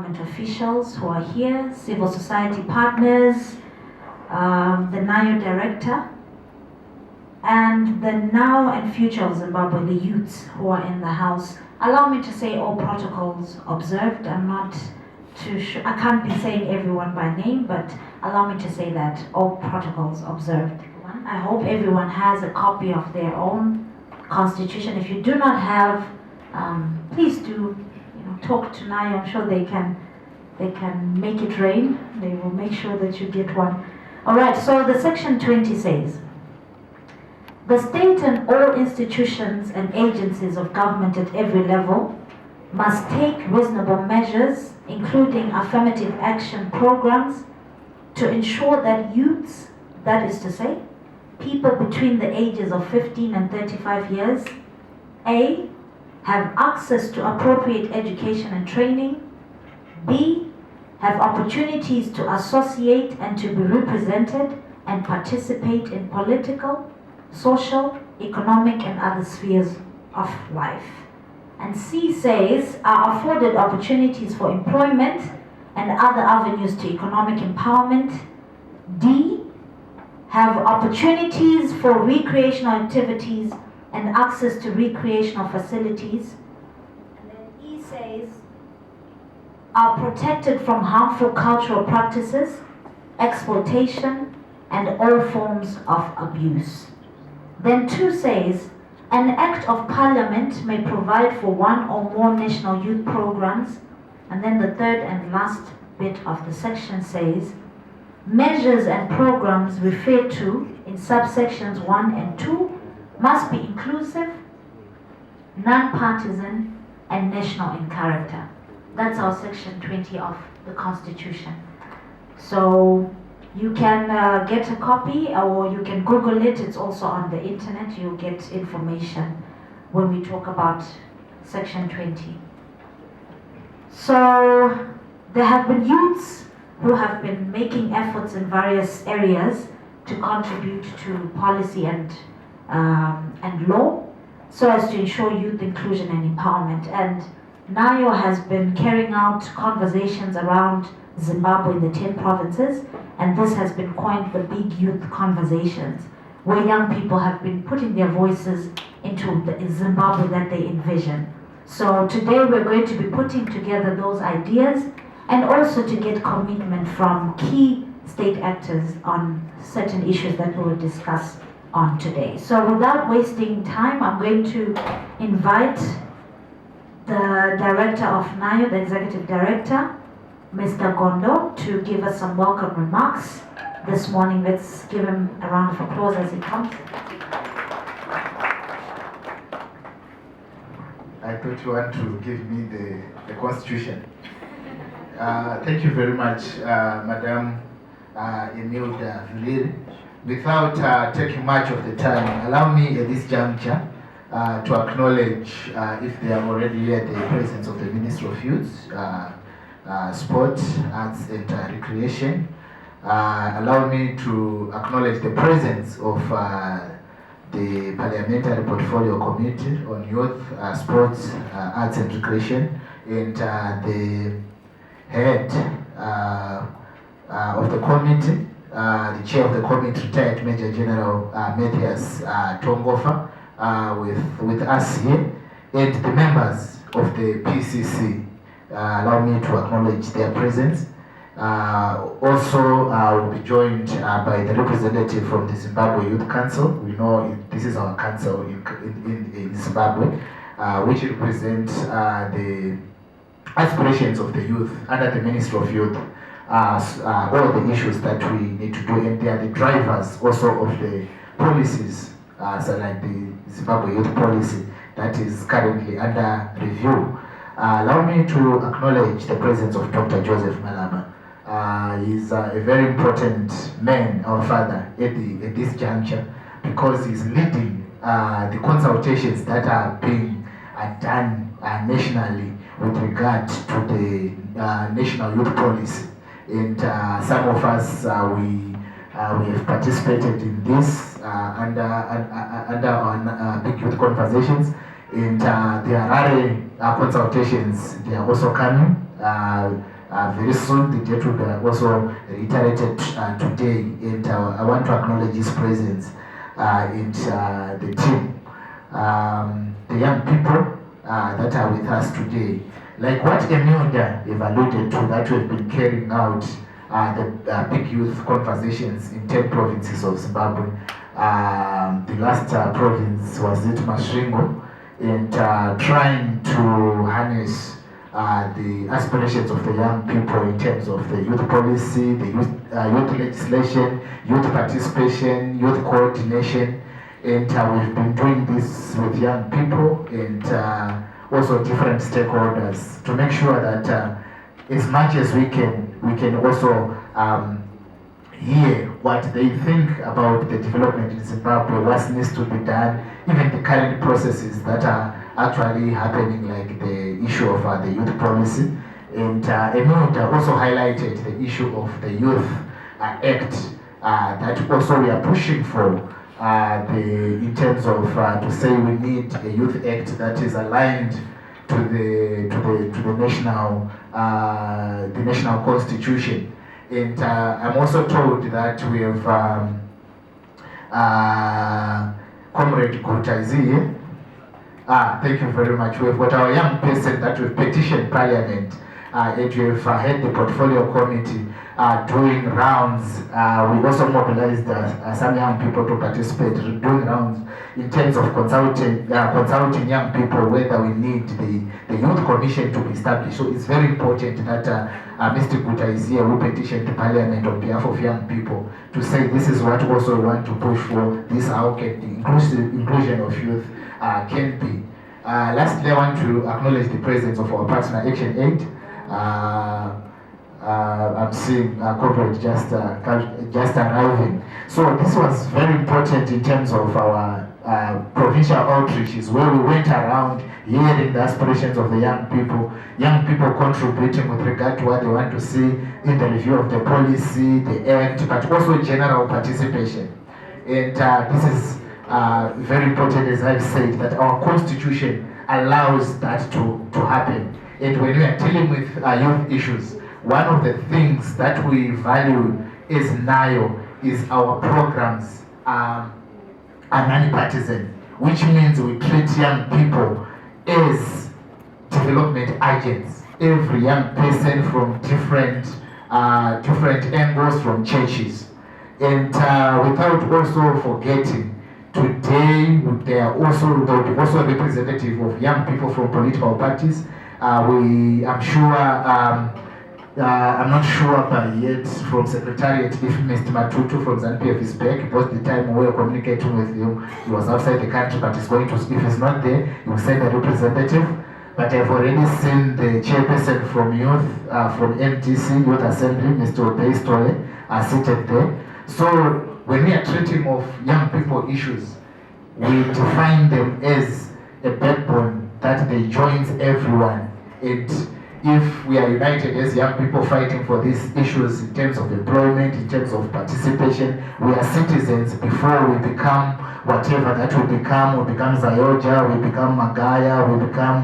government officials who are here, civil society partners, the NAYO director, and the now and future of Zimbabwe, the youths who are in the house. Allow me to say all protocols observed. I'm not too sure, I can't be saying everyone by name, but allow me to say that all protocols observed. I hope everyone has a copy of their own constitution. If you do not have, please do talk to NAYO. I'm sure they can make it rain. They will make sure that you get one. All right, so the section 20 says, the state and all institutions and agencies of government at every level must take reasonable measures, including affirmative action programs, to ensure that youths, that is to say, people between the ages of 15 and 35 years, A, have access to appropriate education and training, B, have opportunities to associate and to be represented and participate in political, social, economic, and other spheres of life. And C says, are afforded opportunities for employment and other avenues to economic empowerment. D, have opportunities for recreational activities and access to recreational facilities. And then E says, are protected from harmful cultural practices, exploitation, and all forms of abuse. Then 2 says, an act of parliament may provide for one or more national youth programs. And then the third and last bit of the section says, measures and programs referred to in subsections 1 and 2 must be inclusive, non-partisan, and national in character. That's our section 20 of the Constitution. So you can get a copy, or you can Google it. It's also on the internet. You'll get information when we talk about section 20. So there have been youths who have been making efforts in various areas to contribute to policy and law, so as to ensure youth inclusion and empowerment. And NAYO has been carrying out conversations around Zimbabwe in the 10 provinces, and this has been coined the Big Youth Conversations, where young people have been putting their voices into the Zimbabwe that they envision. So today we're going to be putting together those ideas and also to get commitment from key state actors on certain issues that we will discuss on today. So without wasting time, I'm going to invite the director of NAYO, the executive director, Mr. Gondo, to give us some welcome remarks this morning. Let's give him a round of applause as he comes. I thought you want to give me the constitution. Thank you very much, Madam Emilda Villeri. Without taking much of the time, allow me at this juncture to acknowledge, if they are already here, the presence of the Minister of Youth, Sport, Arts and Recreation. Allow me to acknowledge the presence of the Parliamentary Portfolio Committee on Youth, Sports, Arts and Recreation, and the head of the committee, the chair of the committee, retired Major General Matthias Tongofa, with us here, and the members of the PCC. Allow me to acknowledge their presence. Also, we'll be joined by the representative from the Zimbabwe Youth Council. We know this is our council in Zimbabwe, which represents the aspirations of the youth under the Ministry of Youth, all the issues that we need to do, and they are the drivers also of the policies, so like the Zimbabwe Youth Policy that is currently under review. Allow me to acknowledge the presence of Dr. Joseph Malaba. He's a very important man, our father, at this juncture, because he's leading the consultations that are being done nationally with regard to the national youth policy. And some of us, we have participated in this under our Big Youth Conversations, and the Harare consultations, they are also coming very soon. The date will be also reiterated today, and I want to acknowledge his presence in the team. The young people that are with us today, like what Emilda have alluded to, that we've been carrying out the big youth conversations in 10 provinces of Zimbabwe. The last province was it Masvingo, and trying to harness the aspirations of the young people in terms of the youth policy, the youth legislation, youth participation, youth coordination. And we've been doing this with young people and also different stakeholders to make sure that as much as we can also hear what they think about the development in Zimbabwe, what needs to be done, even the current processes that are actually happening, like the issue of the youth policy. And Emilda also highlighted the issue of the Youth Act that also we are pushing for in terms of to say we need a Youth Act that is aligned to the national constitution. And I'm also told that we have Comrade Guta is here. Thank you very much. We've got our young person that we've petitioned Parliament, and we've had the Portfolio Committee doing rounds. We also mobilized some young people to participate, doing rounds in terms of consulting young people whether we need the Youth Commission to be established. So it's very important that Mr. Guta is here, who petitioned the Parliament on behalf of young people to say this is what also we want to push for, this how can the inclusion of youth can be. Lastly, I want to acknowledge the presence of our partner Action Aid. I'm seeing corporate just arriving. So this was very important in terms of our provincial outreaches, where we went around hearing the aspirations of the young people contributing with regard to what they want to see in the review of the policy, the act, but also general participation. And this is very important, as I've said, that our constitution allows that to happen. And when we are dealing with youth issues, one of the things that we value as NAYO is our programs are non-partisan, which means we treat young people as development agents. Every young person from different angles, from churches. And without also forgetting, today there will be also a representative of young people from political parties. I'm not sure by yet from Secretariat if Mr. Matutu from ZANU-PF is back, because the time we were communicating with him, he was outside the country, but he's going to, if he's not there, he will send a representative. But I've already seen the chairperson from youth, from MDC, Youth Assembly, Mr. Obeistole, seated there. So when we are treating of young people issues, we define them as a backbone that they joins everyone. And if we are united as young people fighting for these issues in terms of employment, in terms of participation, we are citizens before we become whatever that we become. We become Zayoja, we become Magaya, we become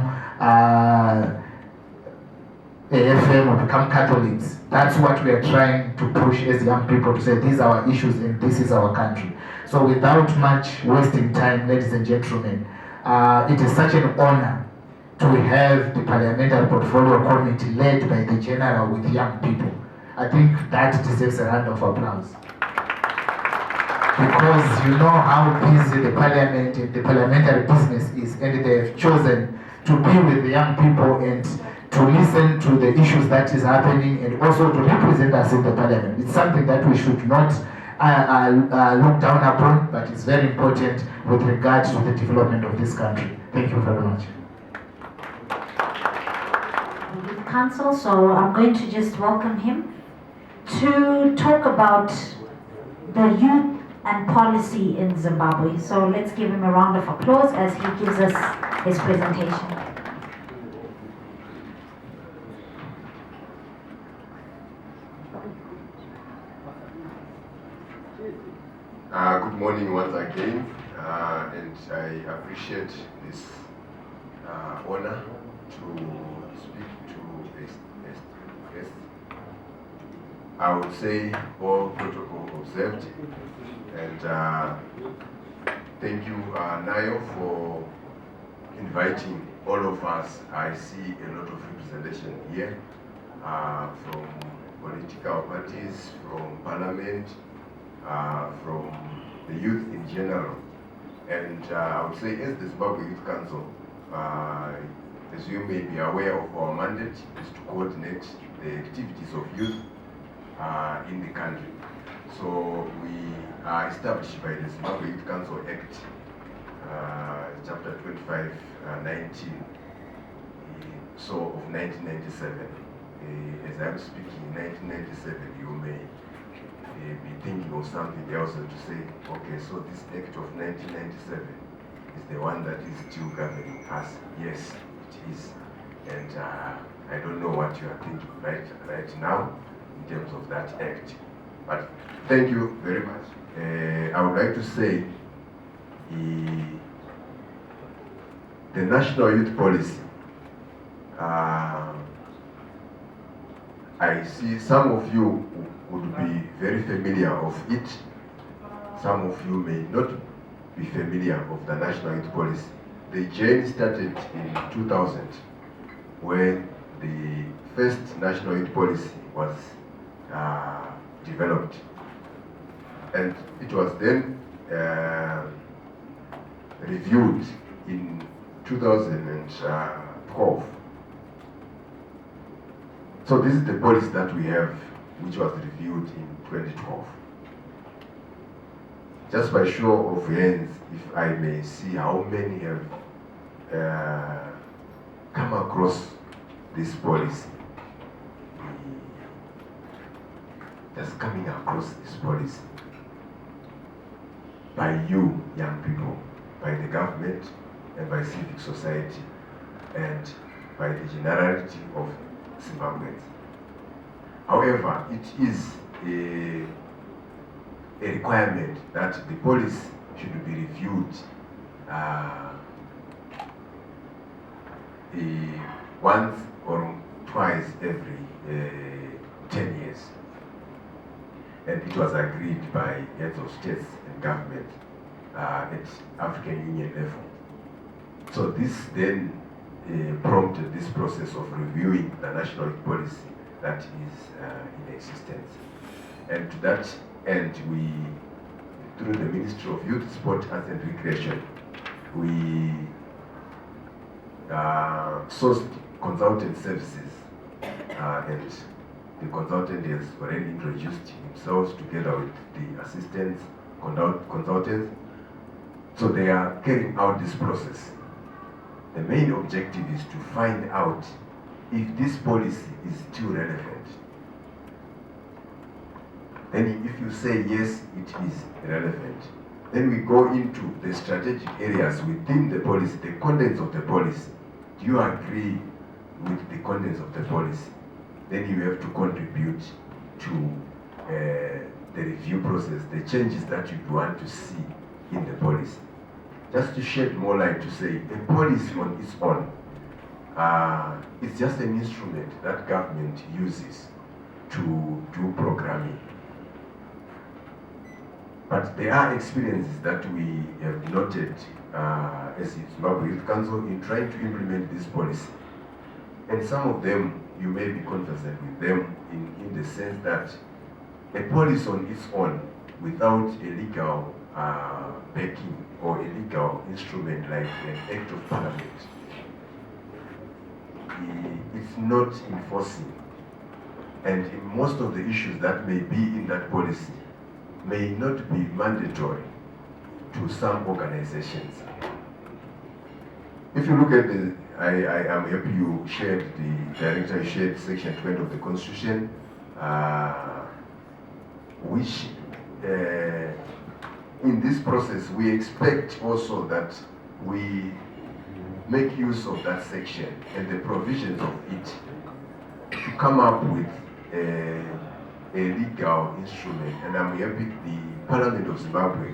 AFM, we become Catholics. That's what we are trying to push as young people, to say these are our issues and this is our country. So without much wasting time, ladies and gentlemen, it is such an honor to have the Parliamentary Portfolio Committee led by the General with young people. I think that deserves a round of applause. Because you know how busy the Parliament and the parliamentary business is, and they have chosen to be with the young people and to listen to the issues that is happening and also to represent us in the Parliament. It's something that we should not look down upon, but it's very important with regard to the development of this country. Thank you very much. Council, so I'm going to just welcome him to talk about the youth and policy in Zimbabwe. So let's give him a round of applause as he gives us his presentation. Good morning once again, and I appreciate this honor to speak to a guest I would say all protocol observed, and thank you, NAYO, for inviting all of us. I see a lot of representation here from political parties, from Parliament, from the youth in general. And I would say, as the Zimbabwe Youth Council, as you may be aware of, our mandate is to coordinate the activities of youth in the country. So we are established by the Zimbabwe Youth Council Act, Chapter 2519, so of 1997. As I'm speaking, 1997, you may be thinking of something else and to say, okay, so this Act of 1997 is the one that is still governing us. Yes, it is. And I don't know what you are thinking right now in terms of that Act. But thank you very much. I would like to say the National Youth Policy, I see some of you would be very familiar of it. Some of you may not be familiar of the National Youth Policy. The journey started in 2000 when the first National Youth Policy was developed. And it was then reviewed in 2012. So this is the policy that we have, which was reviewed in 2012. Just by show of hands, if I may see how many have come across this policy. Just coming across this policy by you, young people, by the government, and by civic society, and by the generality of Zimbabweans. However, it is a requirement that the policy should be reviewed once or twice every 10 years. And it was agreed by heads of states and government at African Union level. So this then prompted this process of reviewing the national youth policy that is in existence. And to that end, we, through the Ministry of Youth, Sport, Arts and Recreation, we sourced consultant services, and the consultant has already introduced himself together with the assistant consultants. So they are carrying out this process. The main objective is to find out if this policy is still relevant. Then if you say yes, it is relevant, then we go into the strategic areas within the policy, the contents of the policy. Do you agree with the contents of the policy? Then you have to contribute to the review process, the changes that you want to see in the policy. Just to shed more light to say, a policy on its own, it's just an instrument that government uses to do programming. But there are experiences that we have noted as Zimbabwe Youth Council in trying to implement this policy. And some of them, you may be conversant with them in the sense that a policy on its own, without a legal backing or a legal instrument like an Act of Parliament, it's not enforcing. And in most of the issues that may be in that policy may not be mandatory to some organizations. If you look at the, I am happy you shared, the director shared section 20 of the Constitution, which in this process we expect also that we make use of that section and the provisions of it to come up with a legal instrument. And I'm happy the Parliament of Zimbabwe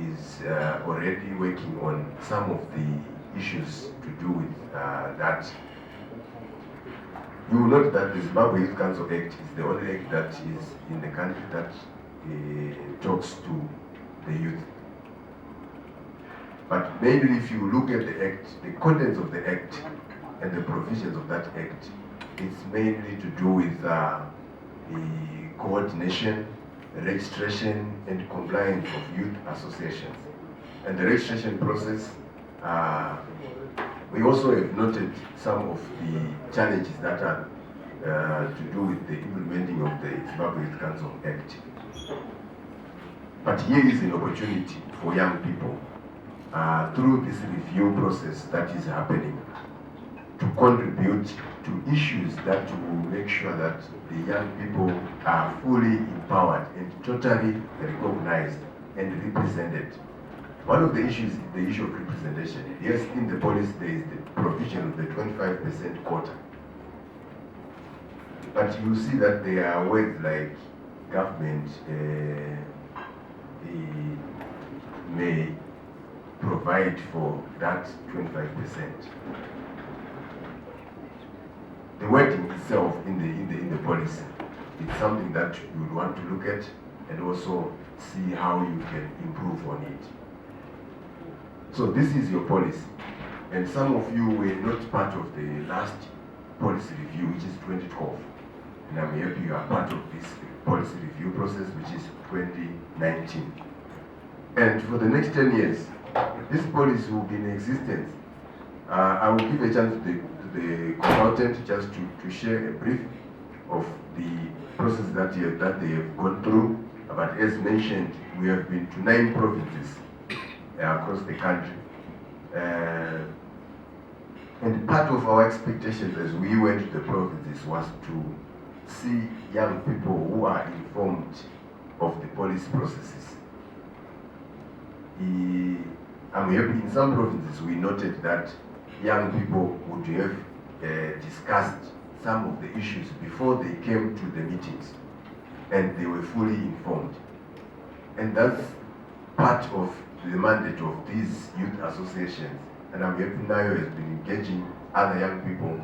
is already working on some of the issues to do with that. you will note that the Zimbabwe Youth Council Act is the only act that is in the country that talks to the youth. But mainly if you look at the act, the contents of the act and the provisions of that act, it's mainly to do with the coordination, registration and compliance of youth associations. And the registration process, we also have noted some of the challenges that are to do with the implementing of the Zimbabwe Youth Council Act. But here is an opportunity for young people through this review process that is happening to contribute to issues that will make sure that the young people are fully empowered and totally recognized and represented. One of the issues is the issue of representation. Yes, in the policy there is the provision of the 25% quota. But you see that there are words like government may provide for that 25%. The wording itself in the policy, it's something that you would want to look at and also see how you can improve on it. So this is your policy, and some of you were not part of the last policy review, which is 2012, and I'm happy you are part of this policy review process, which is 2019. And for the next 10 years, this policy will be in existence. I will give a chance to the consultant just to share a brief of the process that they have gone through. But as mentioned, we have been to 9 provinces across the country. And part of our expectations as we went to the provinces was to see young people who are informed of the policy processes. I'm happy in some provinces we noted that young people would have discussed some of the issues before they came to the meetings, and they were fully informed. And that's part of the mandate of these youth associations. And I'm happy NAYO has been engaging other young people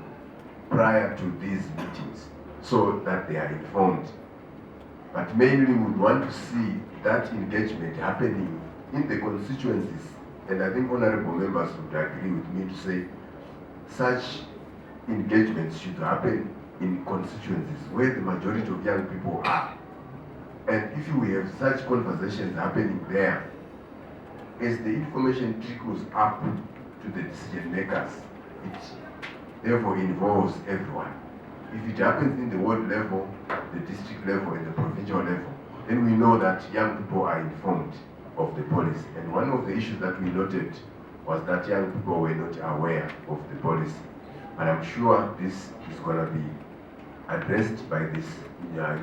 prior to these meetings so that they are informed. But mainly we would want to see that engagement happening in the constituencies. And I think honorable members would agree with me to say such engagements should happen in constituencies where the majority of young people are. And if we have such conversations happening there, as the information trickles up to the decision makers, it therefore involves everyone. If it happens in the ward level, the district level, and the provincial level, then we know that young people are informed of the policy. And one of the issues that we noted was that young people were not aware of the policy. And I'm sure this is going to be addressed by this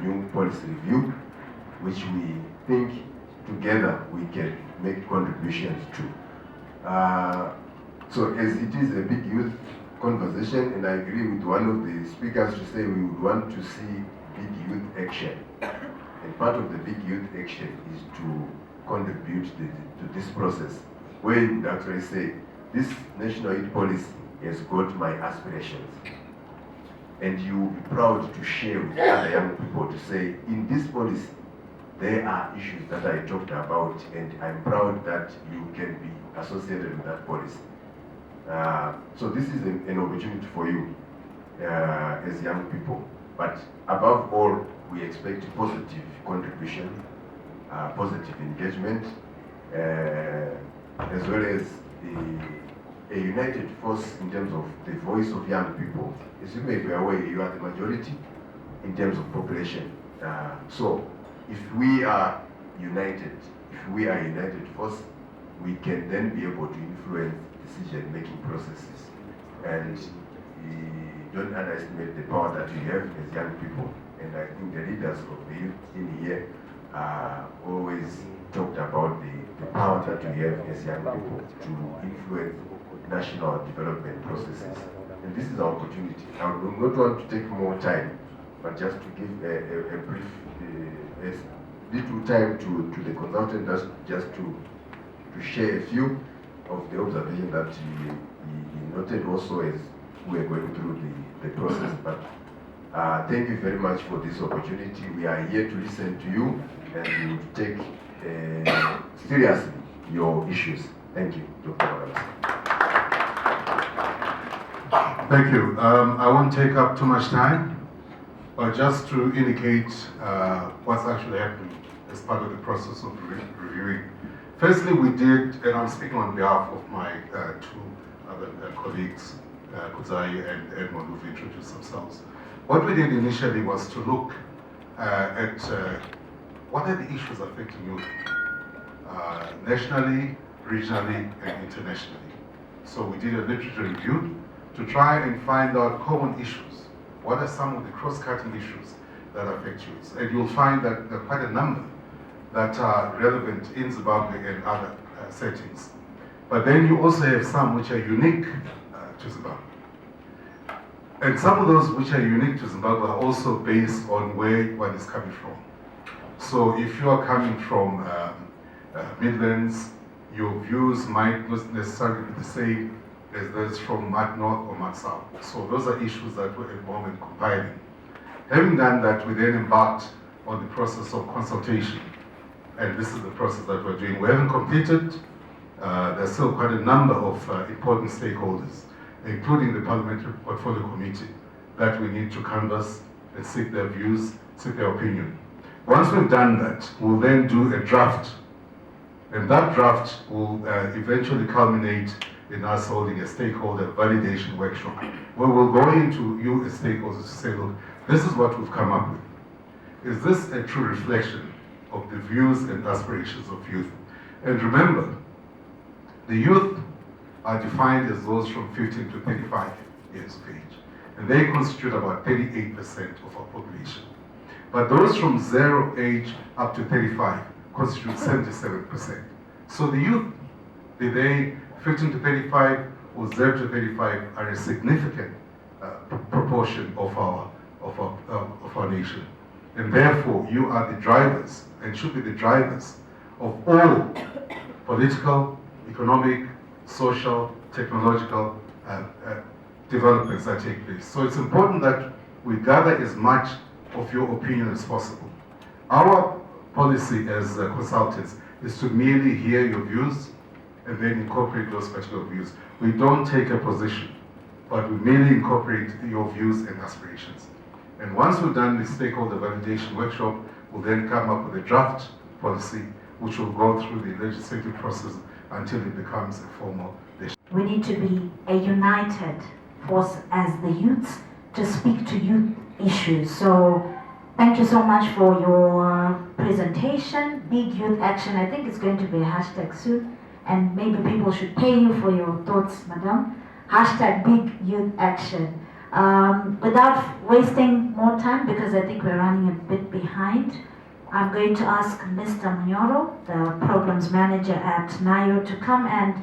new policy review, which we think together we can make contributions to. So as it is a big youth conversation, and I agree with one of the speakers to say we would want to see big youth action. And part of the big youth action is to contribute to this process, where you would actually say, this national youth policy has got my aspirations. And you will be proud to share with other young people to say, in this policy, there are issues that I talked about, and I'm proud that you can be associated with that policy. So this is an opportunity for you as young people. But above all, we expect positive contribution, positive engagement, as well as a united force in terms of the voice of young people. As you may be aware, you are the majority in terms of population. So if we are united force, we can then be able to influence decision-making processes. And don't underestimate the power that you have as young people. And I think the leaders of the youth in here always talked about the power that we have as young people to influence national development processes. And this is our opportunity. I would not want to take more time, but just to give a brief, little time to the consultant just to share a few of the observations that he noted also as we are going through the process. But Thank you very much for this opportunity. We are here to listen to you and we will take seriously your issues. Thank you, Dr. Wallace. Thank you. I won't take up too much time, but just to indicate what's actually happening as part of the process of reviewing. Firstly, we did, and I'm speaking on behalf of my two other colleagues, Kudzai and Edmond, who've introduced themselves. What we did initially was to look at what are the issues affecting youth, nationally, regionally, and internationally. So we did a literature review to try and find out common issues. What are some of the cross-cutting issues that affect youth? And you'll find that there are quite a number that are relevant in Zimbabwe and other settings. But then you also have some which are unique to Zimbabwe. And some of those which are unique to Zimbabwe are also based on where one is coming from. So if you are coming from Midlands, your views might not necessarily be the same as those from Mad North or Mad South. So those are issues that we're at the moment compiling. Having done that, we then embarked on the process of consultation. And this is the process that we're doing. We haven't completed. There's still quite a number of important stakeholders, including the Parliamentary Portfolio Committee, that we need to canvass and seek their views, seek their opinion. Once we've done that, we'll then do a draft. And that draft will eventually culminate in us holding a stakeholder validation workshop, where we'll go into you as stakeholders to say, look, this is what we've come up with. Is this a true reflection of the views and aspirations of youth? And remember, the youth are defined as those from 15 to 35 years of age. And they constitute about 38% of our population. But those from 0 age up to 35 constitute 77%. So the youth, be they 15 to 35 or 0 to 35, are a significant proportion of our nation. And therefore, you are the drivers, and should be the drivers, of all political, economic, social, technological developments that take place. So it's important that we gather as much of your opinion as possible. Our policy as consultants is to merely hear your views and then incorporate those particular views. We don't take a position, but we merely incorporate your views and aspirations. And once we've done the stakeholder validation workshop, we'll then come up with a draft policy, which will go through the legislative process until it becomes a formal decision. We need to be a united force as the youths to speak to youth issues. So thank you so much for your presentation. Big Youth Action, I think it's going to be a hashtag soon, and maybe people should pay you for your thoughts, madam. Hashtag Big Youth Action. Without wasting more time, because I think we're running a bit behind, I'm going to ask Mr. Munyoro, the Programs Manager at NAYO, to come and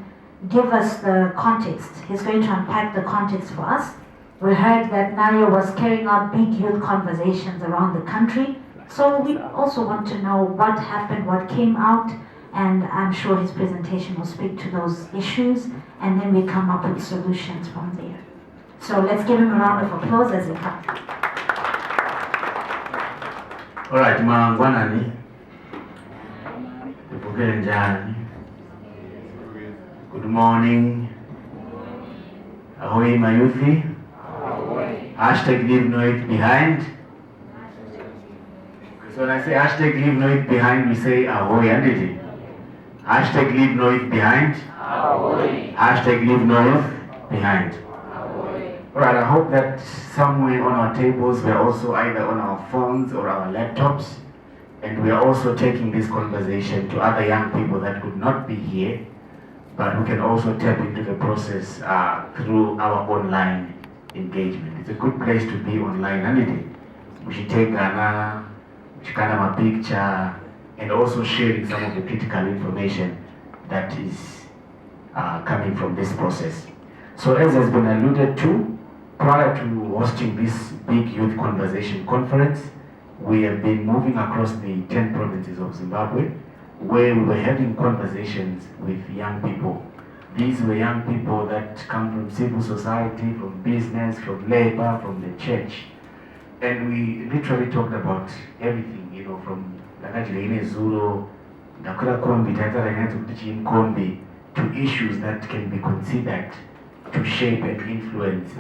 give us the context. He's going to unpack the context for us. We heard that NAYO was carrying out big youth conversations around the country. So we also want to know what happened, what came out, and I'm sure his presentation will speak to those issues, and then we come up with solutions from there. So let's give him a round of applause as he comes. All right, Mangwanani. Good morning. Ahoy, my youthie. Hashtag leave no it behind. So when I say hashtag leave no it behind, we say ahoy, and it. Hashtag leave no it behind. Ahoy. Hashtag leave no it behind. Alright, I hope that somewhere on our tables we're also either on our phones or our laptops, and we are also taking this conversation to other young people that could not be here, but who can also tap into the process through our online engagement. It's a good place to be online, isn't it? We should take a picture, and also sharing some of the critical information that is coming from this process. So as has been alluded to, prior to hosting this big youth conversation conference, we have been moving across the 10 provinces of Zimbabwe, where we were having conversations with young people. These were young people that come from civil society, from business, from labor, from the church. And we literally talked about everything, from Zulu, to issues that can be considered to shape and influence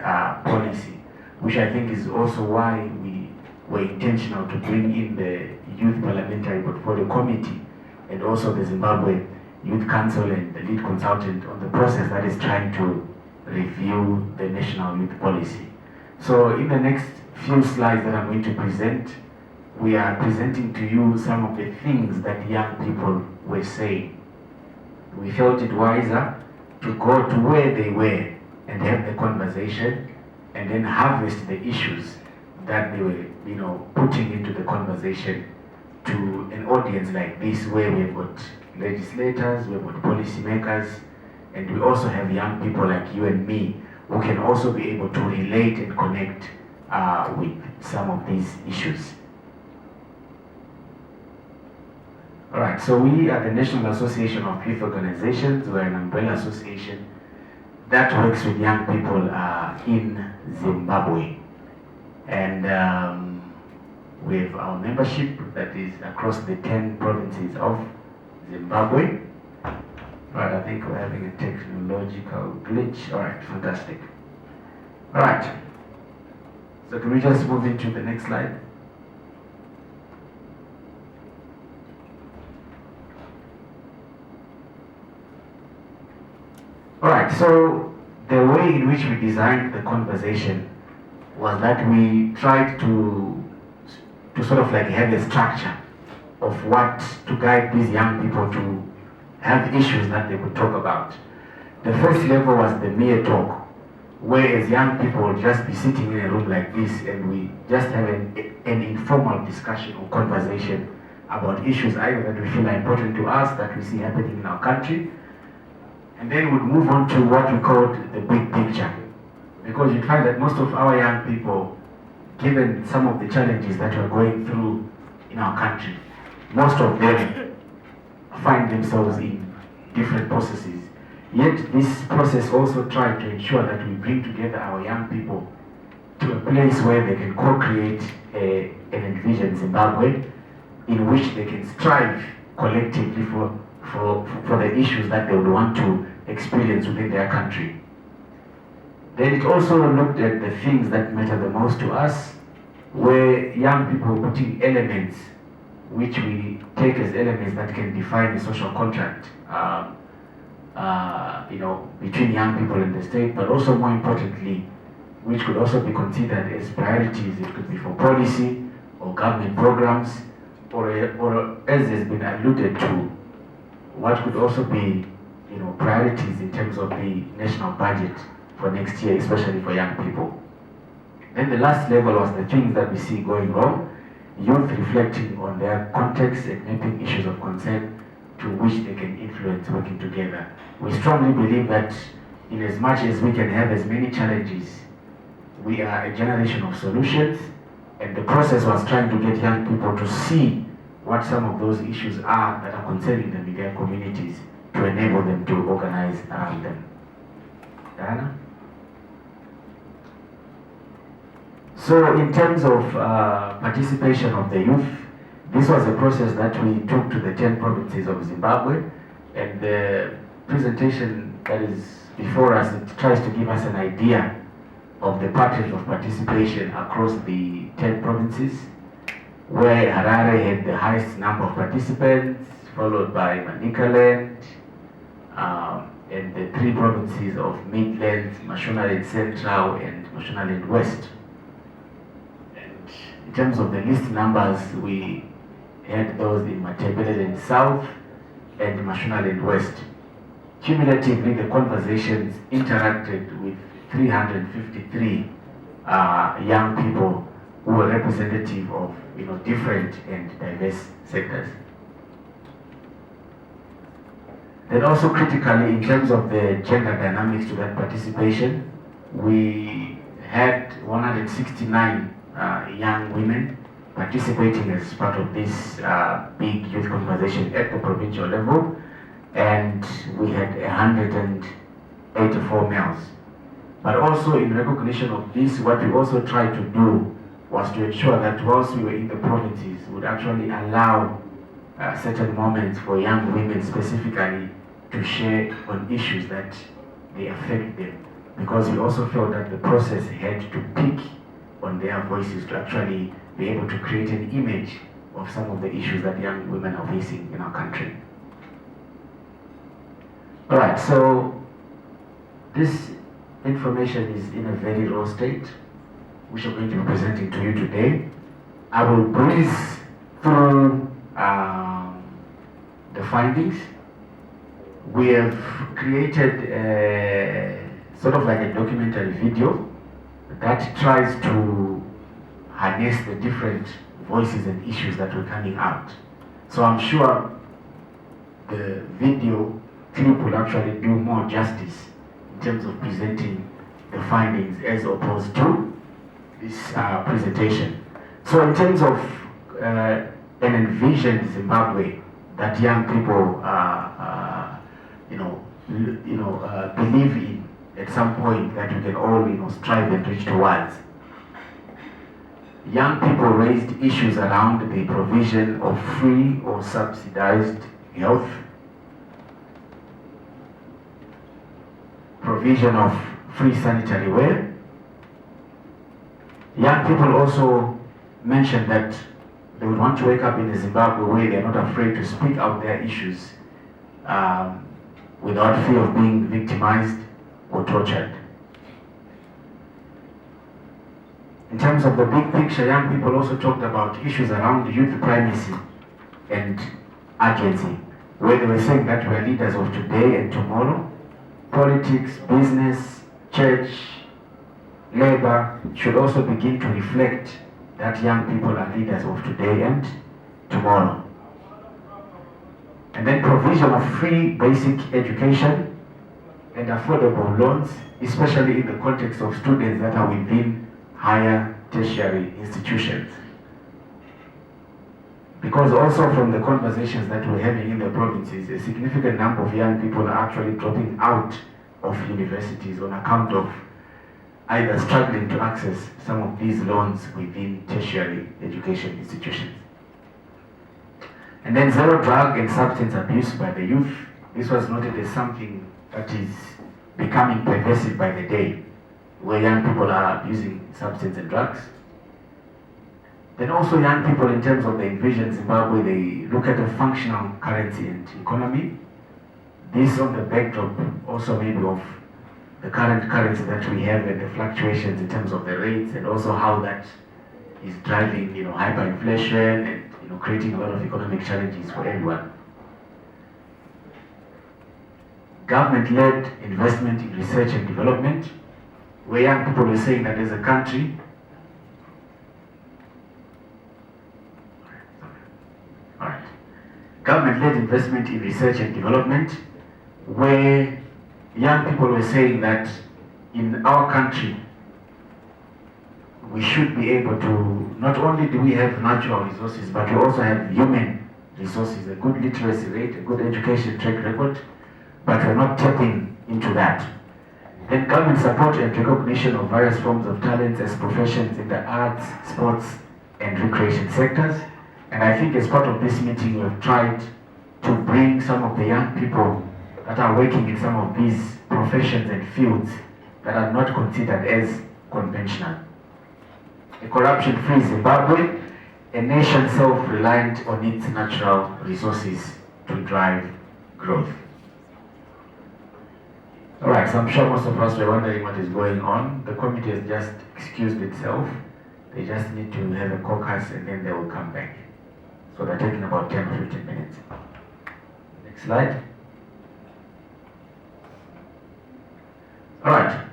policy, which I think is also why we were intentional to bring in the Youth Parliamentary Portfolio Committee and also the Zimbabwe Youth Council and the lead consultant on the process that is trying to review the national youth policy. So in the next few slides that I'm going to present, we are presenting to you some of the things that young people were saying. We felt it wiser to go to where they were and have the conversation and then harvest the issues that they were, putting into the conversation to an audience like this, where we've got legislators, we've got policymakers, and we also have young people like you and me who can also be able to relate and connect with some of these issues. All right, so we are the National Association of Youth Organizations. We're an umbrella association that works with young people in Zimbabwe. And we have our membership that is across the 10 provinces of Zimbabwe. Right, I think we're having a technological glitch. All right, fantastic. All right, so can we just move into the next slide? All right, so the way in which we designed the conversation was that we tried to sort of like have a structure of what to guide these young people to have issues that they could talk about. The first level was the mere talk, where as young people would just be sitting in a room like this and we just have an informal discussion or conversation about issues either that we feel are important to us, that we see happening in our country, and then we'd move on to what we called the big picture. Because you find that most of our young people, given some of the challenges that we're going through in our country, most of them find themselves in different processes. Yet this process also tried to ensure that we bring together our young people to a place where they can co-create an envisioned Zimbabwe in which they can strive collectively for the issues that they would want to experience within their country. Then it also looked at the things that matter the most to us, where young people putting elements which we take as elements that can define a social contract, between young people and the state, but also more importantly, which could also be considered as priorities. It could be for policy or government programs, or as has been alluded to, what could also be, priorities in terms of the national budget for next year, especially for young people. Then the last level was the things that we see going wrong, youth reflecting on their context and mapping issues of concern to which they can influence working together. We strongly believe that in as much as we can have as many challenges, we are a generation of solutions, and the process was trying to get young people to see what some of those issues are that are concerning them in their communities to enable them to organize around them. Diana? So in terms of participation of the youth, this was a process that we took to the 10 provinces of Zimbabwe, and the presentation that is before us, it tries to give us an idea of the pattern of participation across the 10 provinces, where Harare had the highest number of participants, followed by Manicaland, and the 3 provinces of Midlands, Mashonaland Central, and Mashonaland West. And in terms of the list numbers, we had those in Matebeleland South and Mashonaland West. Cumulatively, the conversations interacted with 353 young people who were representative of different and diverse sectors. Then also critically, in terms of the gender dynamics to that participation, we had 169 young women participating as part of this big youth conversation at the provincial level, and we had 184 males. But also in recognition of this, what we also tried to do was to ensure that whilst we were in the provinces, we would actually allow certain moments for young women specifically to share on issues that they affect them. Because we also felt that the process had to pick on their voices to actually be able to create an image of some of the issues that young women are facing in our country. All right, so this information is in a very raw state, which I'm going to be presenting to you today. I will breeze through the findings. We have created sort of like a documentary video that tries to harness the different voices and issues that were coming out. So I'm sure the video clip will actually do more justice in terms of presenting the findings as opposed to this presentation. So in terms of an envisioned Zimbabwe that young people believe in at some point, that we can all strive and reach towards. Young people raised issues around the provision of free or subsidized health, provision of free sanitary wear. Young people also mentioned that they would want to wake up in a Zimbabwe where they're not afraid to speak out their issues without fear of being victimized or tortured. In terms of the big picture, young people also talked about issues around youth primacy and agency, where they were saying that we're leaders of today and tomorrow. Politics, business, church, labor should also begin to reflect that young people are leaders of today and tomorrow. And then provision of free basic education and affordable loans, especially in the context of students that are within higher tertiary institutions. Because also from the conversations that we're having in the provinces, a significant number of young people are actually dropping out of universities on account of either struggling to access some of these loans within tertiary education institutions. And then zero drug and substance abuse by the youth. This was noted as something that is becoming pervasive by the day, where young people are abusing substance and drugs. Then also young people, in terms of the envision Zimbabwe, they look at a functional currency and economy. This on the backdrop also maybe of the current currency that we have and the fluctuations in terms of the rates, and also how that is driving hyperinflation and creating a lot of economic challenges for everyone. Government-led investment in research and development, where young people are saying that as a country, government-led investment in research and development, where young people were saying that in our country, we should be able to, not only do we have natural resources, but we also have human resources, a good literacy rate, a good education track record, but we're not tapping into that. Then government support and recognition of various forms of talents as professions in the arts, sports, and recreation sectors. And I think as part of this meeting, we've tried to bring some of the young people that are working in some of these professions and fields that are not considered as conventional. A corruption-free Zimbabwe, a nation self-reliant on its natural resources to drive growth. All right, so I'm sure most of us were wondering what is going on. The committee has just excused itself. They just need to have a caucus and then they will come back. So they're taking about 10 or 15 minutes. Next slide. All right.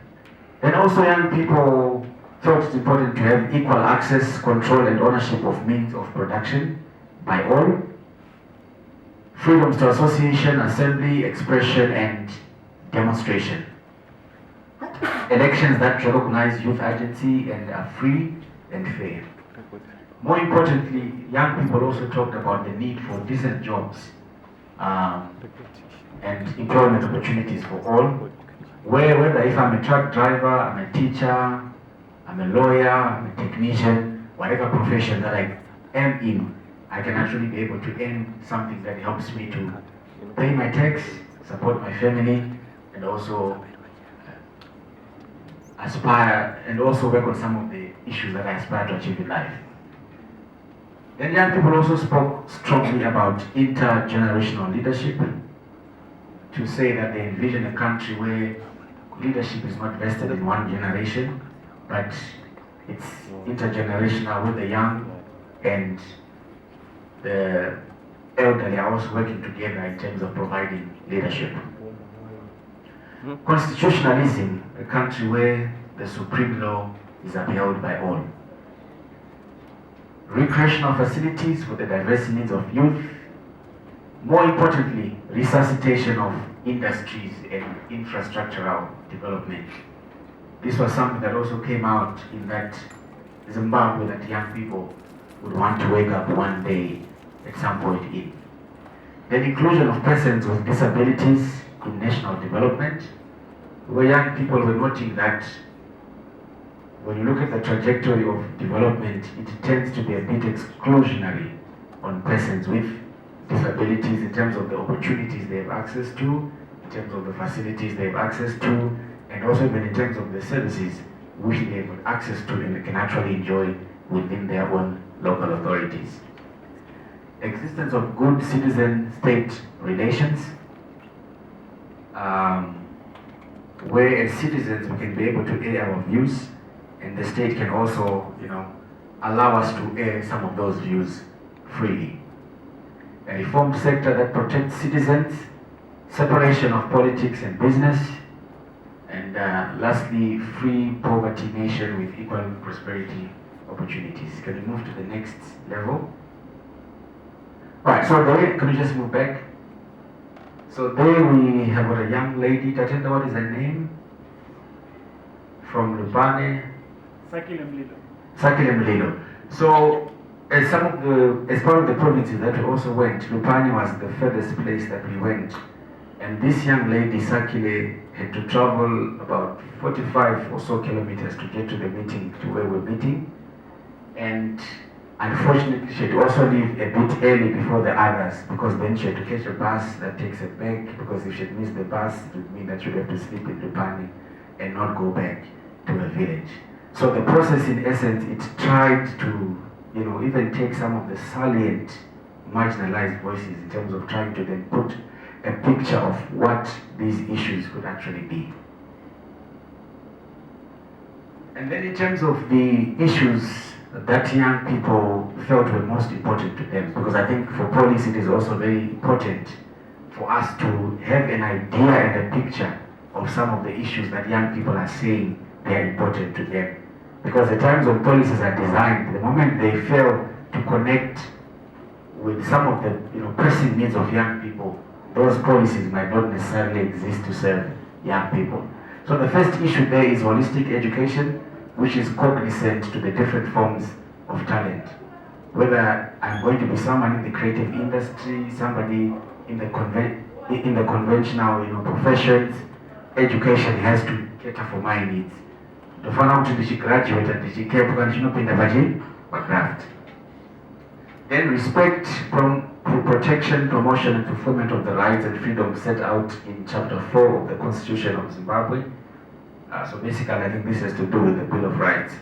Then also young people thought it's important to have equal access, control, and ownership of means of production by all. Freedoms to association, assembly, expression, and demonstration. Elections that recognize youth agency and are free and fair. More importantly, young people also talked about the need for decent jobs and employment opportunities for all, whether if I'm a truck driver, I'm a teacher, I'm a lawyer, I'm a technician, whatever profession that I am in, I can actually be able to earn something that helps me to pay my tax, support my family, and also aspire and also work on some of the issues that I aspire to achieve in life. Then young people also spoke strongly about intergenerational leadership, to say that they envision a country where leadership is not vested in one generation, but it's intergenerational, where the young and the elderly are also working together in terms of providing leadership. Constitutionalism, a country where the supreme law is upheld by all. Recreational facilities for the diverse needs of youth. More importantly, resuscitation of industries and infrastructural development. This was something that also came out in that Zimbabwe that young people would want to wake up one day at some point in. Then inclusion of persons with disabilities in national development, where young people were noting that when you look at the trajectory of development, it tends to be a bit exclusionary on persons with disabilities in terms of the opportunities they have access to, in terms of the facilities they have access to, and also even in terms of the services which they have access to and they can actually enjoy within their own local authorities. Existence of good citizen-state relations, where as citizens we can be able to air our views, and the state can also, allow us to air some of those views freely. A reformed sector that protects citizens, separation of politics and business, and lastly, free poverty nation with equal prosperity opportunities. Can we move to the next level? Right, so there, can we just move back? So there we have got a young lady, Tatenda, what is her name? From Lupane. Sakile Mlilo. So as part of the provinces that we also went, Lupane was the furthest place that we went. And this young lady, Sakile, had to travel about 45 or so kilometers to get to the meeting, to where we're meeting. And unfortunately, she had to also leave a bit early before the others, because then she had to catch a bus that takes her back, because if she had missed the bus, it would mean that she would have to sleep in Lupane and not go back to her village. So the process, in essence, it tried to, even take some of the salient, marginalized voices in terms of trying to then put a picture of what these issues could actually be. And then in terms of the issues that young people felt were most important to them, because I think for police it is also very important for us to have an idea and a picture of some of the issues that young people are saying they are important to them. Because the times when policies are designed, the moment they fail to connect with some of the pressing needs of young people, those policies might not necessarily exist to serve young people. So the first issue there is holistic education, which is cognizant to the different forms of talent. Whether I'm going to be someone in the creative industry, somebody in the conventional professions, education has to cater for my needs. Tofana kuti ndichigraduate ndichikepuka ndichinopinda pacraft. Then respect, protection, promotion and fulfillment of the rights and freedoms set out in Chapter 4 of the Constitution of Zimbabwe. So basically I think this has to do with the Bill of Rights.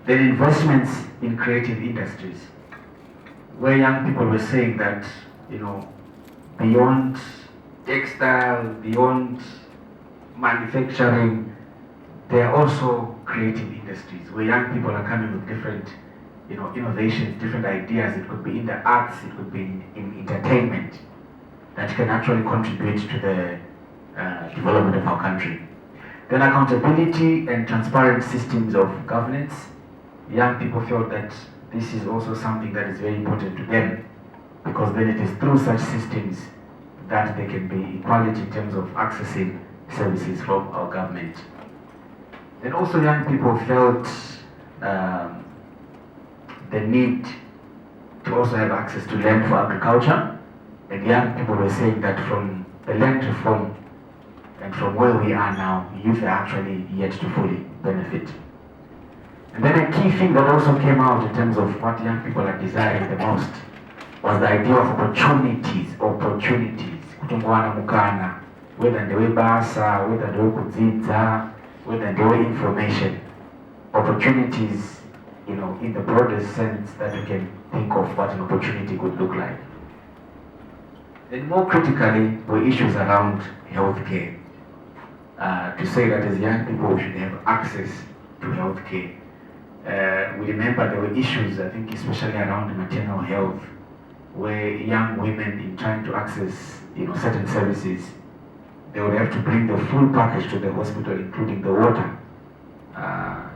Then investments in creative industries, where young people were saying that, beyond textile, beyond manufacturing, there are also creative industries where young people are coming with different, innovations, different ideas. It could be in the arts, it could be in entertainment, that can actually contribute to the development of our country. Then accountability and transparent systems of governance. Young people felt that this is also something that is very important to them, because then it is through such systems that there can be equality in terms of accessing services from our government. And also young people felt the need to also have access to land for agriculture. And young people were saying that from the land reform and from where we are now, youth are actually yet to fully benefit. And then a key thing that also came out in terms of what young people are desiring the most was the idea of opportunities. Kutongowana mukana, whether ndewe basa, whether ndewe kudzidza, whether ndewe information. Opportunities, in the broadest sense that we can think of what an opportunity could look like. And more critically were issues around healthcare. To say that as young people we should have access to healthcare. We remember there were issues, I think especially around maternal health, where young women in trying to access certain services, they would have to bring the full package to the hospital, including the water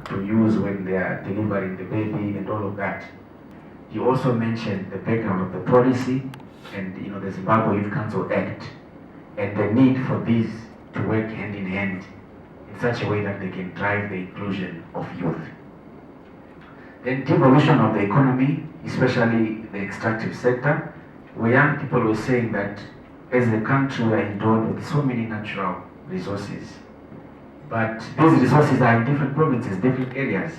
to use when they are delivering the baby and all of that. He also mentioned the background of the policy and the Zimbabwe Youth Council Act and the need for these to work hand in hand in such a way that they can drive the inclusion of youth. Then devolution of the economy, especially the extractive sector, where young people were saying that as a country we are endowed with so many natural resources, but these resources are in different provinces, different areas,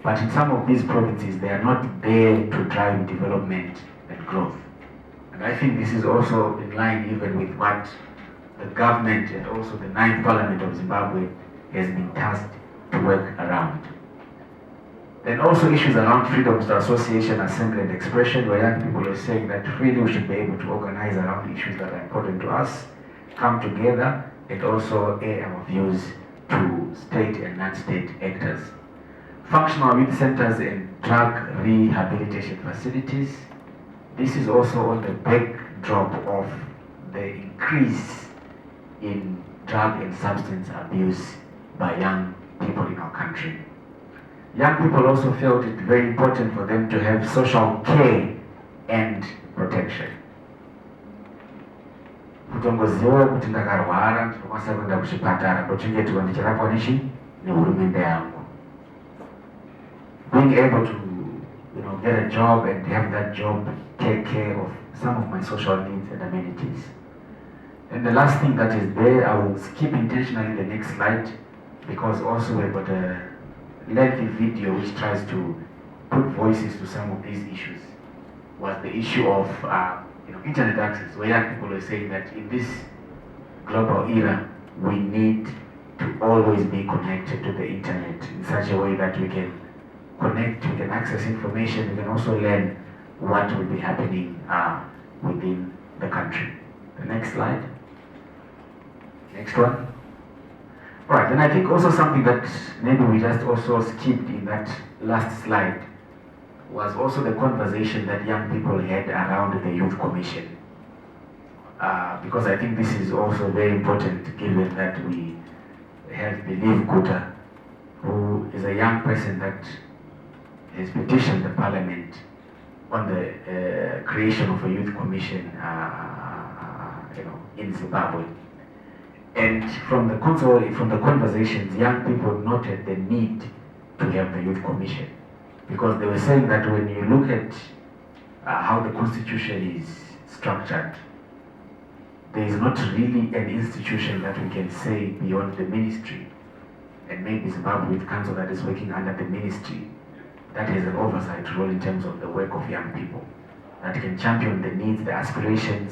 but in some of these provinces they are not there to drive development and growth. And I think this is also in line even with what the government and also the 9th Parliament of Zimbabwe has been tasked to work around. Then also issues around freedoms to association, assembly and expression, where young people are saying that freely we should be able to organize around issues that are important to us, come together and also air our views to state and non-state actors. Functional youth centers and drug rehabilitation facilities. This is also on the backdrop of the increase in drug and substance abuse by young people in our country. Young people also felt it very important for them to have social care and protection. Kutongoziwa kuti ndakarwara ndinokwanisa kuenda kuchipatara ndochengetwa ndichirapwa nehurumende yangu. Being able to get a job and have that job take care of some of my social needs and amenities. And the last thing that is there, I will skip intentionally the next slide because also we've got a lengthy video which tries to put voices to some of these issues, was the issue of internet access, where young people are saying that in this global era we need to always be connected to the internet in such a way that we can connect, we can access information, we can also learn what will be happening within the country. The next slide. Next one. Right, and I think also something that maybe we just also skipped in that last slide was also the conversation that young people had around the Youth Commission. Because I think this is also very important given that we have Believe Kuta, who is a young person that has petitioned the Parliament on the creation of a Youth Commission in Zimbabwe. And from the conversations, young people noted the need to have the Youth Commission, because they were saying that when you look at how the constitution is structured, there is not really an institution that we can say beyond the ministry, and maybe Zimbabwe Youth Council that is working under the ministry, that has an oversight role in terms of the work of young people, that can champion the needs, the aspirations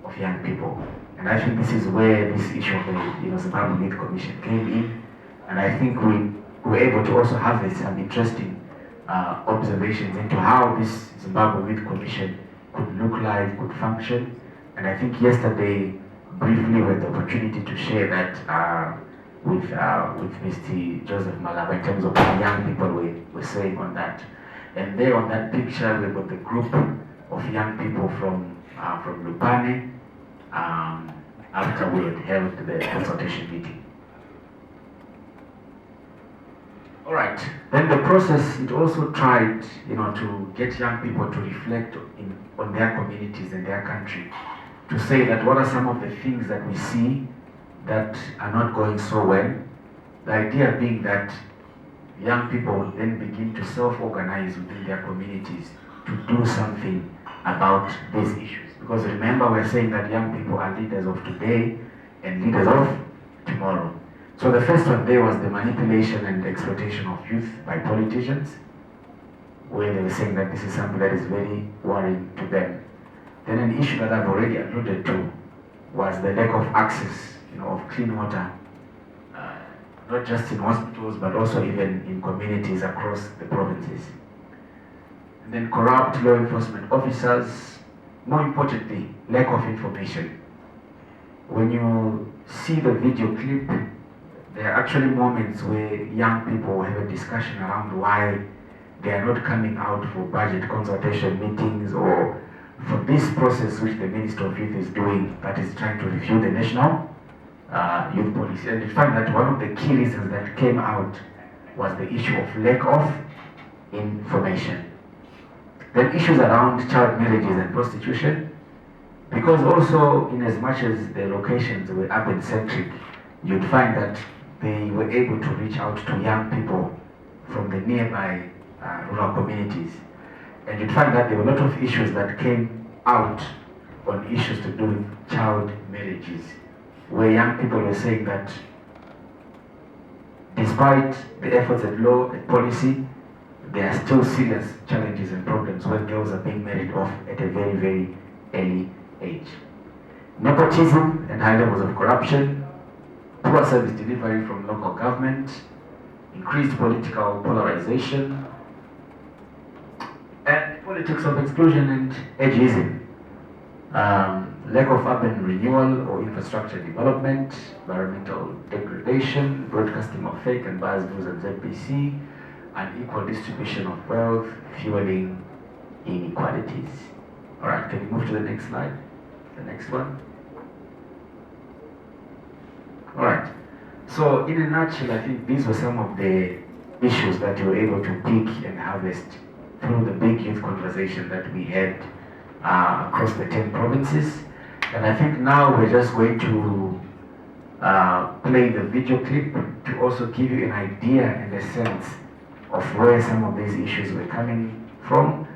of young people. And I think this is where this issue of the Zimbabwe Youth Commission came in, and I think we were able to also have some interesting observations into how this Zimbabwe Youth Commission could look like, could function. And I think yesterday, briefly, we had the opportunity to share that with Mr. Joseph Malaba in terms of what young people were saying on that. And there on that picture, we've got the group of young people from Lupane, after we had held the consultation meeting. All right. Then the process, it also tried, to get young people to reflect on their communities and their country, to say that what are some of the things that we see that are not going so well. The idea being that young people will then begin to self-organize within their communities to do something about these issues. Because remember, we're saying that young people are leaders of today and leaders of tomorrow. So the first one there was the manipulation and exploitation of youth by politicians, where they were saying that this is something that is very worrying to them. Then an issue that I've already alluded to was the lack of access, of clean water, not just in hospitals, but also even in communities across the provinces. And then corrupt law enforcement officers, more importantly, lack of information. When you see the video clip, there are actually moments where young people have a discussion around why they are not coming out for budget consultation meetings or for this process which the Minister of Youth is doing, that is trying to review the national youth policy. And you find that one of the key reasons that came out was the issue of lack of information. Then issues around child marriages and prostitution, because also in as much as the locations were urban-centric, you'd find that they were able to reach out to young people from the nearby rural communities. And you'd find that there were a lot of issues that came out on issues to do with child marriages, where young people were saying that despite the efforts at law and policy, there are still serious challenges and problems when girls are being married off at a very, very early age. Nepotism and high levels of corruption, poor service delivery from local government, increased political polarization, and politics of exclusion and ageism. Lack of urban renewal or infrastructure development, environmental degradation, broadcasting of fake and biased news and ZBC, unequal distribution of wealth, fueling inequalities. All right, can you move to the next slide? The next one. All right. So in a nutshell, I think these were some of the issues that you were able to pick and harvest through the big youth conversation that we had across the 10 provinces. And I think now we're just going to play the video clip to also give you an idea and a sense of where some of these issues were coming from,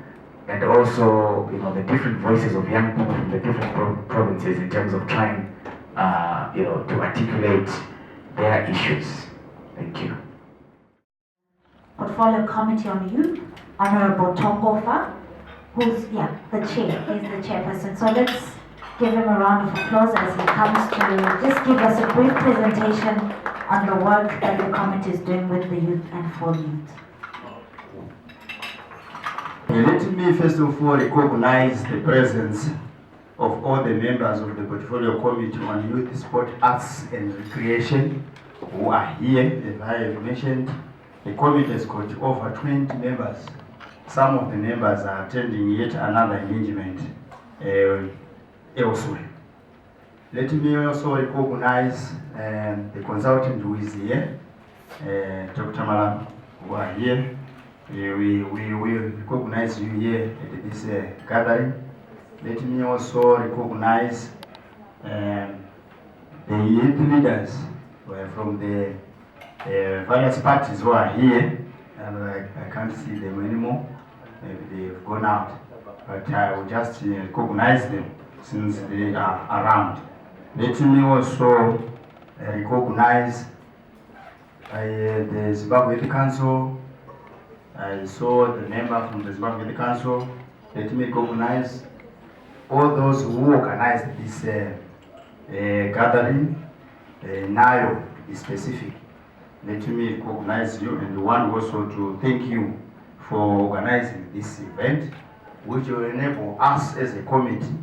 and also the different voices of young people from the different provinces in terms of trying to articulate their issues. Thank you. Portfolio Committee on Youth, Honorable Tongofa, who's the chair, he's the chairperson. So let's give him a round of applause as he comes to just give us a brief presentation on the work that the committee is doing with the youth and for youth. Let me first of all recognize the presence of all the members of the Portfolio Committee on Youth, Sport, Arts and Recreation who are here. As I have mentioned, the committee has got over 20 members. Some of the members are attending yet another engagement elsewhere. Let me also recognize the consultant who is here, Dr. Malam, who are here. We recognize you here at this gathering. Let me also recognize the youth leaders from the various parties who are here. And I can't see them anymore. Maybe they've gone out. But I will just recognize them since they are around. Let me also recognize the Zimbabwe Youth Council. I saw the member from the Zimbabwe Youth Council. Let me recognize all those who organized this gathering, NAYO to be specific. Let me recognize you and want also to thank you for organizing this event, which will enable us as a committee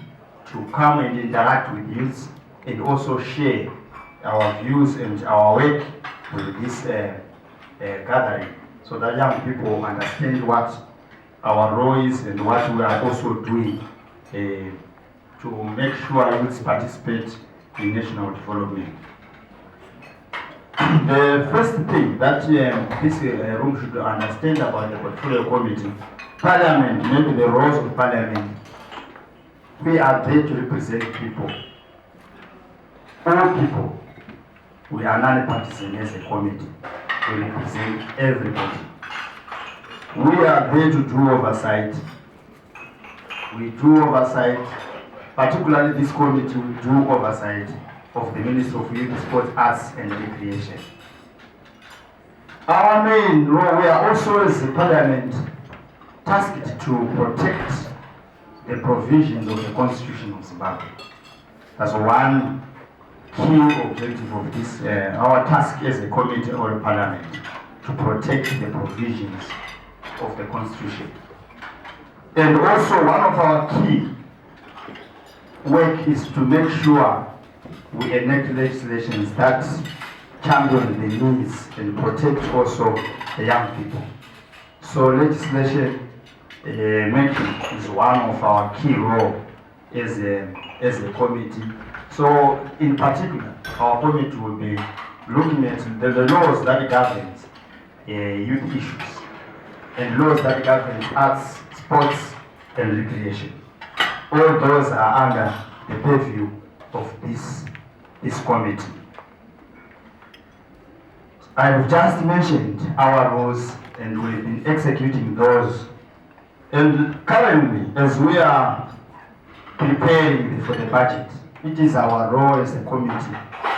to come and interact with youth and also share our views and our work with this gathering, so that young people understand what our role is and what we are also doing to make sure youth participate in national development. The first thing that this room should understand about the Portfolio Committee, Parliament, maybe the roles of Parliament, we are there to represent people. All people. We are non-partisan as a committee. We represent everybody. We are there to do oversight. We do oversight, particularly this committee will do oversight of the Ministry of Youth, Sport, Arts and Recreation. Our main role, we are also as a Parliament tasked to protect the provisions of the Constitution of Zimbabwe. That's one key objective of this, our task as a committee or a Parliament, to protect the provisions of the Constitution. And also one of our key work is to make sure we enact legislations that champion the needs and protect also the young people. So legislation making is one of our key role as a committee. So in particular, our committee will be looking at the laws that governs youth issues and laws that govern arts, sports and recreation. All those are under the purview of this committee. I have just mentioned our roles and we've been executing those. And currently, as we are preparing for the budget, it is our role as a committee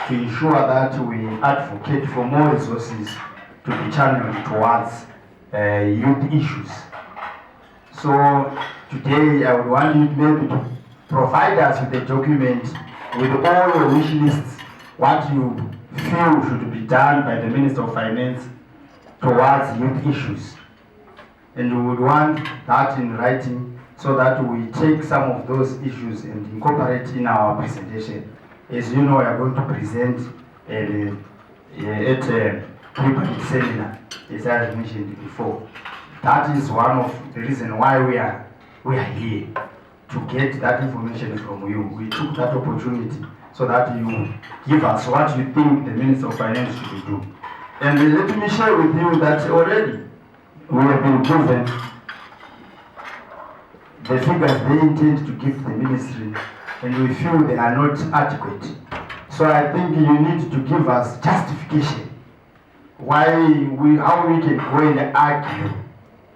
to ensure that we advocate for more resources to be channeled towards youth issues. So today I would want you maybe to provide us with a document with all your wish lists, what you feel should be done by the Minister of Finance towards youth issues. And we would want that in writing so that we take some of those issues and incorporate in our presentation. As you know, we are going to present at a pre-budget seminar, as I have mentioned before. That is one of the reasons why we are here, to get that information from you. We took that opportunity so that you give us what you think the Minister of Finance should do. And let me share with you that already we have been given the figures they intend to give the ministry, and we feel they are not adequate. So I think you need to give us justification how we can go and argue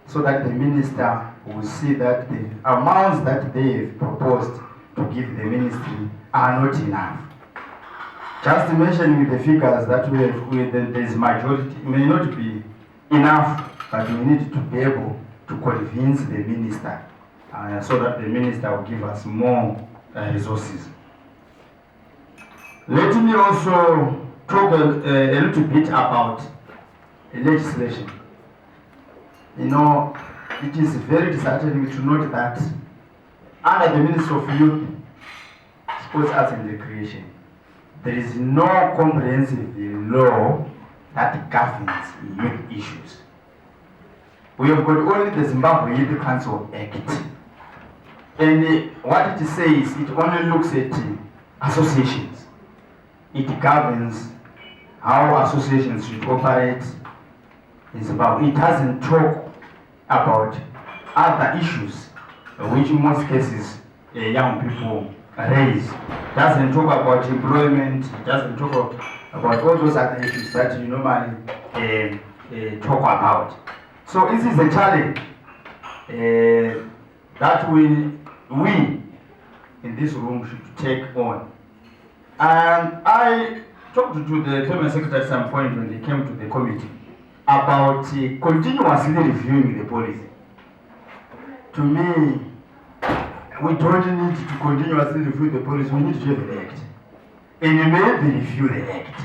so that the minister will see that the amounts that they have proposed to give the ministry are not enough. Just mentioning the figures that we have, there's majority, may not be enough, but we need to be able to convince the minister so that the minister will give us more resources. Let me also talk a little bit about legislation. You know, it is very disheartening to note that under the Ministry of Youth, Sports, Arts and Recreation, there is no comprehensive law that governs youth issues. We have got only the Zimbabwe Youth Council Act. And what it says, it only looks at associations. It governs how associations should operate in Zimbabwe. It doesn't talk about other issues, which in most cases young people raise. It doesn't talk about employment. It doesn't talk about all those other issues that you normally talk about. So this is a challenge that we in this room should take on. And I talked to the Permanent Secretary at some point when they came to the committee about continuously reviewing the policy. To me, we don't need to continuously review the policy, we need to have an act. And you maybe review the act.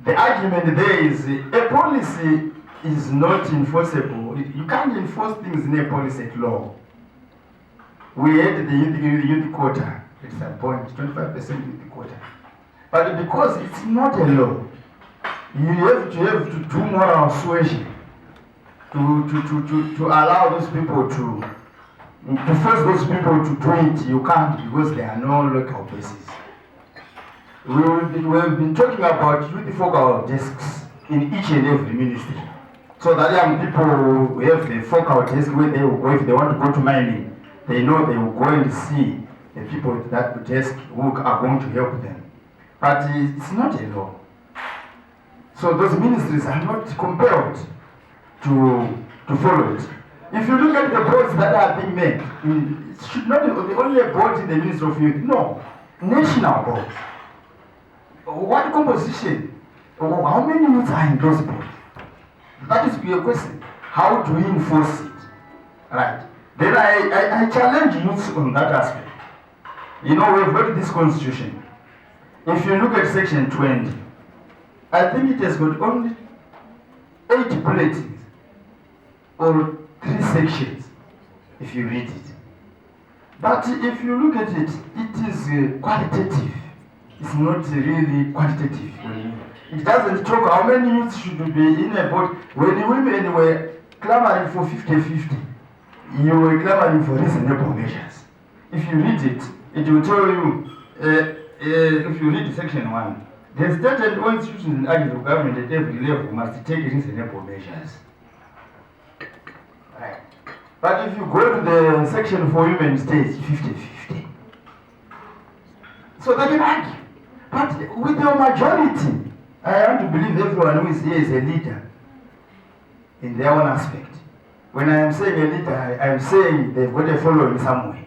The argument there is a policy is not enforceable. You can't enforce things in a policy at law. We had the youth quota at some point, 25% youth quota. But because it's not a law, you have to do moral suasion to allow those people to force those people to do it. You can't, because there are no local bases. We have been talking about youth focal desks in each and every ministry, so that young people will have the focal desk where they will go if they want to go to mining. They know they will go and see the people at that desk who are going to help them. But it's not a law. So those ministries are not compelled to follow it. If you look at the boards that are being made, it should not be only a board in the Ministry of Youth. No, national boards. what composition? How many youths are in those boards? That is your question. How do we enforce it? Right. Then I challenge youths on that aspect. You know, we've got this constitution. If you look at section 20, I think it has got only 8 bulletins or 3 sections if you read it. But if you look at it, it is qualitative. It's not really quantitative. It doesn't talk how many youths should be in a board. When the women were clamoring for 50-50, you were clamoring for reasonable measures. If you read it, it will tell you, if you read section 1, the state and all institutions and agents of government at every level must take reasonable measures. Right. But if you go to the section for women states, 50-50. So they can argue. But with your majority, I want to believe everyone who is here is a leader in their own aspect. When I am saying a leader, I am saying they've got a following somewhere.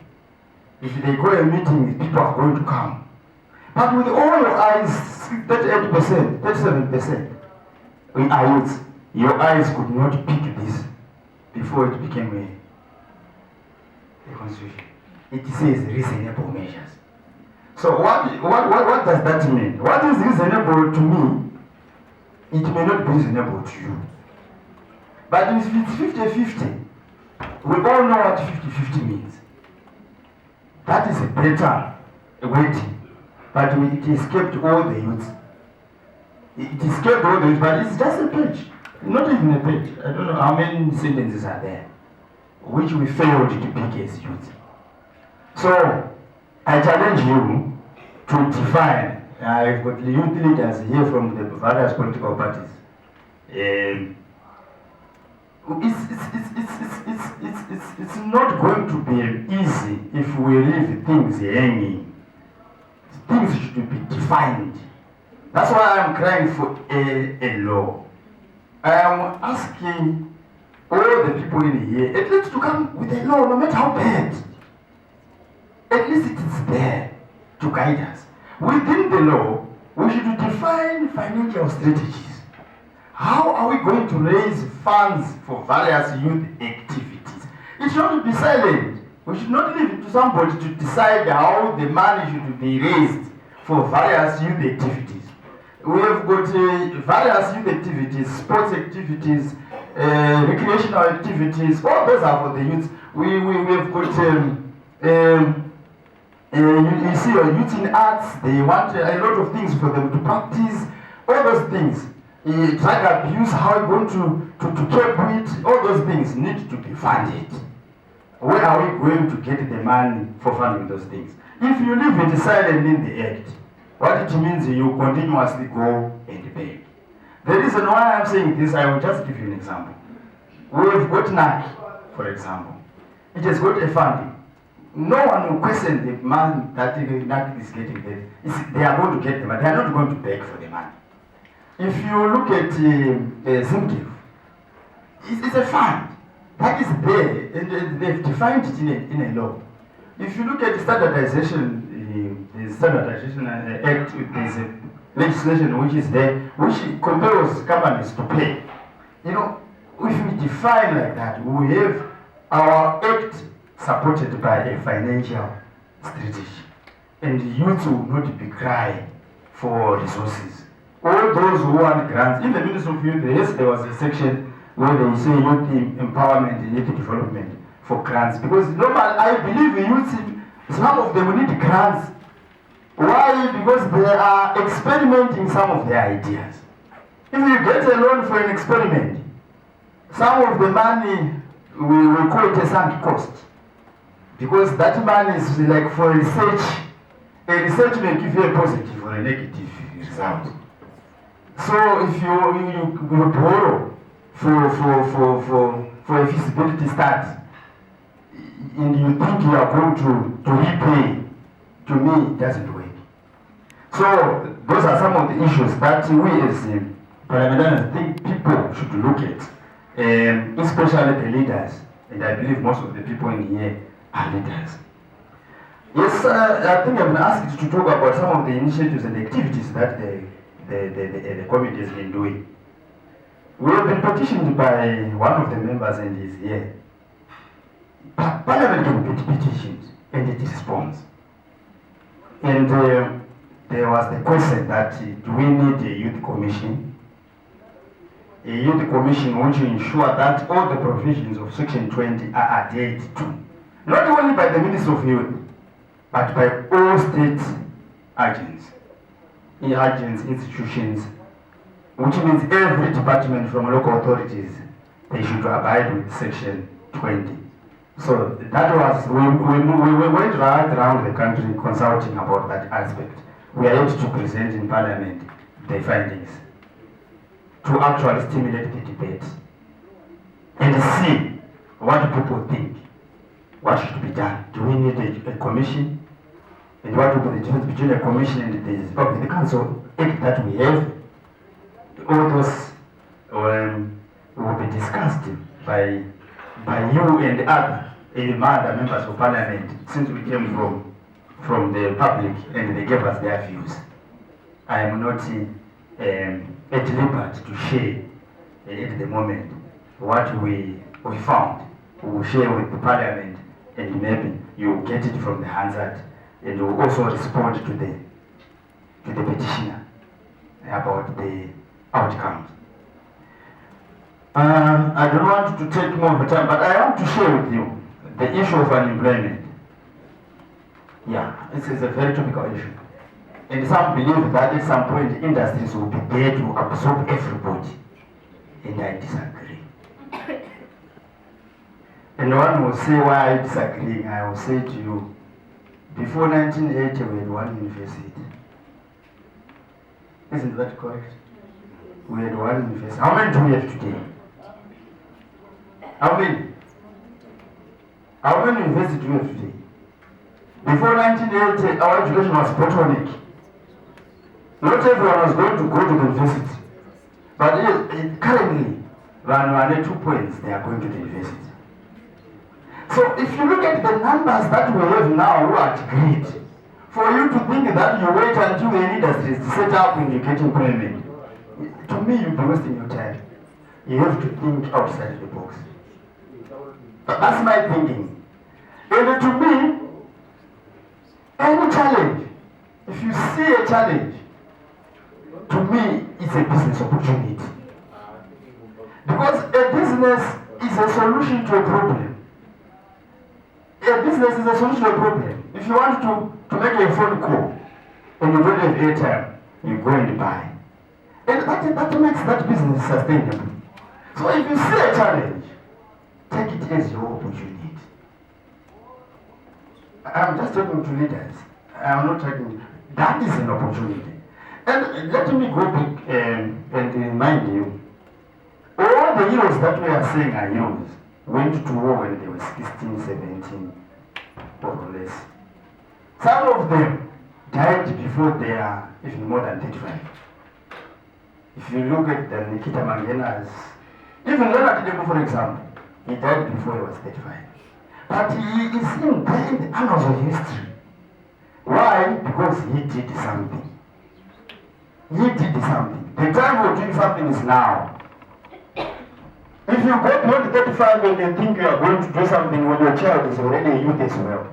If they call a meeting, people are going to come. But with all your eyes, 38%, 37%, we are youth. Your eyes could not pick this before it became a constitution. It says reasonable measures. So what does that mean? What is reasonable to me, it may not be reasonable to you. But if it's 50-50, we all know what 50-50 means. That is a better waiting. But it escaped all the youths. It escaped all the youths, but it's just a page. Not even a page. I don't know how many sentences are there, which we failed to pick as youth. So, I challenge you to define. I've got youth leaders here from the various political parties. It's not going to be easy if we leave things hanging. Things should be defined. That's why I'm crying for a law. I am asking all the people in here, at least to come with a law, no matter how bad. At least it is there to guide us. Within the law, we should define financial strategies. How are we going to raise funds for various youth activities? It shouldn't be silent. We should not leave it to somebody to decide how the money should be raised for various youth activities. We have got various youth activities, sports activities, recreational activities. All those are for the youth. We have got you see, youth in arts. They want a lot of things for them to practice. All those things. Drug abuse, how are we going to cope with? All those things need to be funded. Where are we going to get the money for funding those things? If you leave it silent in the act, what it means is you continuously go and pay. The reason why I'm saying this, I will just give you an example. We've got NAYO, for example. It has got a funding. No one will question the money that NAYO is getting there. They are going to get the money. They are not going to beg for the money. If you look at Zimbabwe, it's a fund that is there, and they've defined it in a law. If you look at the Standardization Act, there's a legislation which is there, which compels companies to pay. You know, if we define like that, we have our act supported by a financial strategy, and youth will not be crying for resources. All those who want grants, in the Ministry of Youth, yes, there was a section where they say youth empowerment and youth development for grants. Because normally, I believe youth, some of them need grants. Why? Because they are experimenting some of their ideas. If you get a loan for an experiment, some of the money, we call it a sunk cost. Because that money is like for research. A research may give you a positive or a negative result. So if you borrow for a feasibility study, and you think you are going to repay, to me it doesn't work. So those are some of the issues that we as parliamentarians think people should look at, especially the leaders, and I believe most of the people in here are leaders. Yes, I think I've been asked to talk about some of the initiatives and activities that the committee has been doing. We have been petitioned by one of the members and he's here. Parliament can get petitions and it responds. And there was the question that do we need a youth commission? A youth commission which will ensure that all the provisions of Section 20 are adhered to. Not only by the Minister of Youth, but by all state agents, institutions, which means every department from local authorities, they should abide with Section 20. So that was, we went right around the country consulting about that aspect. We are able to present in Parliament the findings to actually stimulate the debate and see what people think, what should be done. Do we need a commission? And what will be the difference between a commission and the Zimbabwe Council Act that we have? All those will be discussed by you and other members of Parliament, since we came from the public and they gave us their views. I am not at liberty to share at the moment what we found. We will share with the Parliament and maybe you will get it from the Hansard and you will also respond to the petitioner about the outcomes. I don't want to take more of the time, but I want to share with you the issue of unemployment. Yeah, this is a very topical issue. And some believe that at some point industries will be there to absorb everybody. And I disagree. And one will say why I disagree. I will say to you, before 1980 we had one university. Isn't that correct? We had one university. How many do we have today? How many? How many universities do we have today? Before 1980, our education was bottleneck. Not everyone was going to go to the university. But currently, when 2 points, they are going to the university. So if you look at the numbers that we have now who are at grade, for you to think that you wait until the industry is set up and you get employment, to me you'll be wasting your time. You have to think outside the box. That's my thinking. And to me, any challenge, if you see a challenge, to me it's a business opportunity. Because a business is a solution to a problem. A business is a solution to a problem. If you want to make a phone call and you don't have airtime, you go and buy. And that makes that business sustainable. So if you see a challenge, take it as your opportunity. I'm just talking to leaders. I'm not talking. That is an opportunity. And let me go back and remind you, all the heroes that we are saying are heroes went to war when they were 16, 17, or less. Some of them died before they are even more than 35. If you look at the Nikita Mangenas, even Leonard Debo, for example, he died before he was 35. But he is in the annals of history. Why? Because he did something. He did something. The time for doing something is now. If you go beyond 35 and you think you are going to do something when your child is already a youth as well,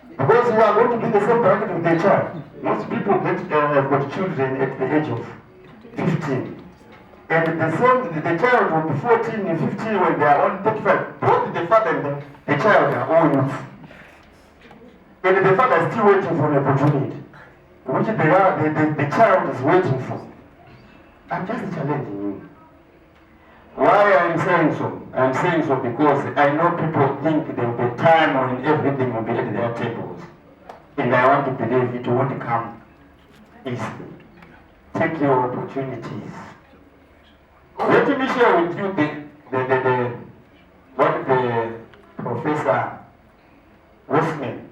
because you are going to do the same bracket with their child. Most people have got children at the age of 15. And the child will be 14 and 15 when they are only 35. Both the father and the child are all youth. And the father is still waiting for an opportunity, which the child is waiting for. I'm just challenging you. Why I'm saying so? I'm saying so because I know people think there will be time when everything will be at their tables. And I want to believe it won't come easily. Take your opportunities. Let me share with you what the Professor Westman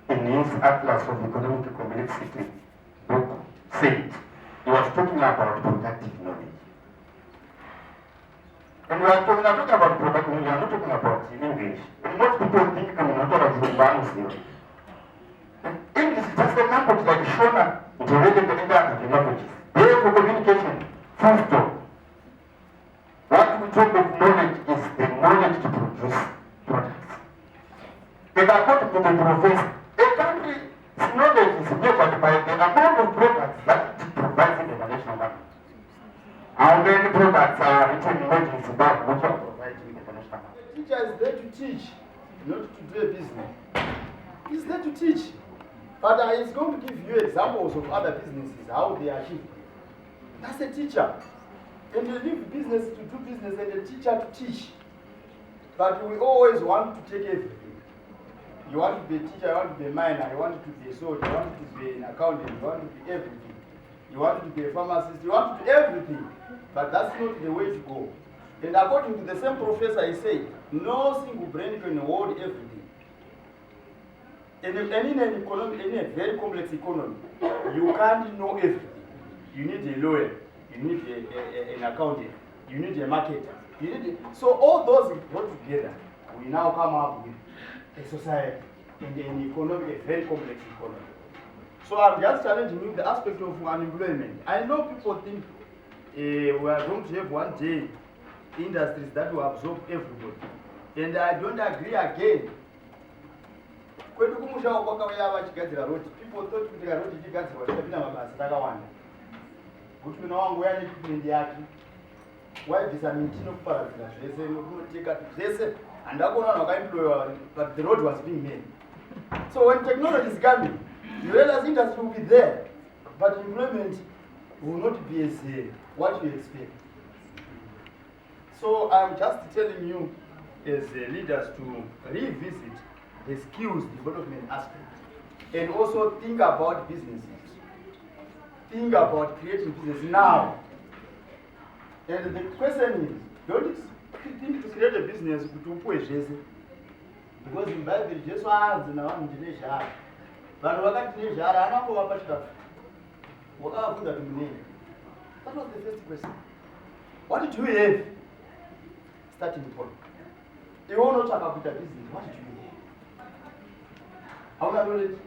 in his Atlas of Economic Complexity book said. He was talking about productive knowledge. And we are talking about productive knowledge, we are not talking about English. And most people think I'm not talking about Zimbabwe. language like Shona, it's already the other languages. There for communication, full stop. What we talk of knowledge is the knowledge to produce products. And according to the professor, a country's knowledge is measured by the amount of products that it provides in the national market. How many products are written made in Zimbabwe which are provided in the national market? The teacher is there to teach, not to do a business. He's there to teach. But he's going to give you examples of other businesses, how they achieve. That's a teacher. And you leave business to do business and a teacher to teach. But we always want to take everything. You want to be a teacher, you want to be a miner, you want to be a soldier, you want to be an accountant, you want to be everything. You want to be a pharmacist, you want to be everything. But that's not the way to go. And according to the same professor, he said, no single brain can hold everything. And in an economy, in a very complex economy, you can't know everything. You need a lawyer, you need an accountant, you need a marketer. So all those go together. We now come up with a society and an economy, a very complex economy. So I'm just challenging you the aspect of unemployment. I know people think we are going to have one day industries that will absorb everybody. And I don't agree again. Kwedu kumushawo kwakauya vachigadzira roti, people thought kuti roti chigadzirwa chikapinda mabasa takawanda. Kuti mwana wangu uya netripment yake waibvisa miti nokuparadzira zvese nokunoteka zvese handakuona vanhu vakaemployiwa, but the road was being made. So when technology is coming, you realize industry will be there, but employment will not be as what you expect. So I'm just telling you as leaders to revisit the skills development aspect and also think about businesses. Think about creating business now. And the question is, don't think to create a business because in Bible just hands na vanhu ndine zvara. Vanhu vakati ne zvara anangova chikafu. Wakavunda kumunene. That was the first question. What did you have? Starting point. You want to talk about business. What did you have? Hauna knowledge,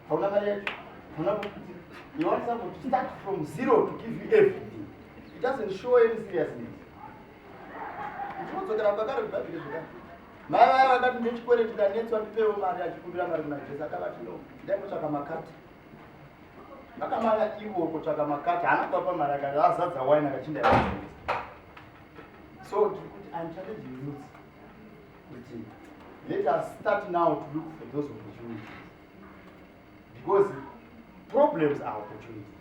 hauna marriage, hauna. You want someone to start from zero to give you everything. It doesn't show any seriousness. It's not so that I'm going to be able mai vaya vakati ndechikore tikanetswa tipewo mari achikumbira mari kuna Jesu akavati no ndai kutsvaka makati vakamanya ivo kutsvaka makati haana kupapa mari akati azadza waini akachinda yaatengesa. So I'm challenging youth kuti let us start now to look for those opportunities because problems are opportunities.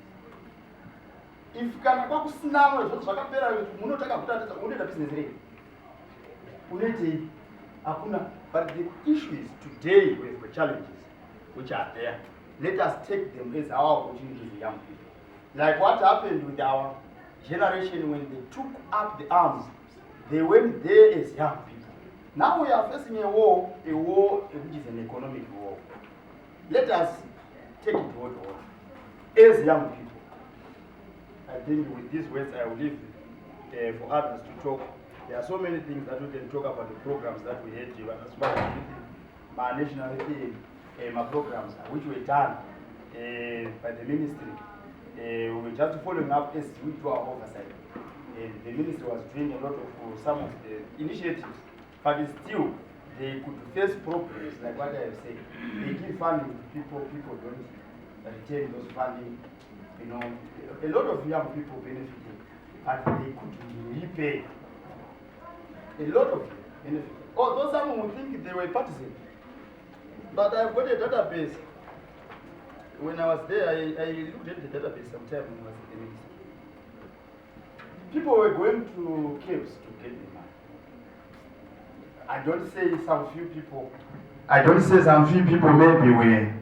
If kana kwakusina zvoto zvakapera kuti munotaka kutatidza unoita business rei unoitei hakuna. But the issue is today we have challenges which are there. Let us take them as our opportunities as young people. Like what happened with our generation when they took up the arms, they went there as young people. Now we are facing a war which is an economic war. Let us take it what as young people. I think with these words I will leave for others to talk. There are so many things that we can talk about the programs that we had my national my programs which were done by the ministry. We were just following up as we do our oversight. The ministry was doing a lot of some of the initiatives, but still they could face problems like what I have said. They give funding to people don't retain those funding. You know, a lot of young people benefited, but they couldn't repay. A lot of them benefited. Although some would think they were partisan, but I've got a database. When I was there, I looked at the database sometime when I was in the ministry. People were going to caves to get the money. I don't say some few people maybe were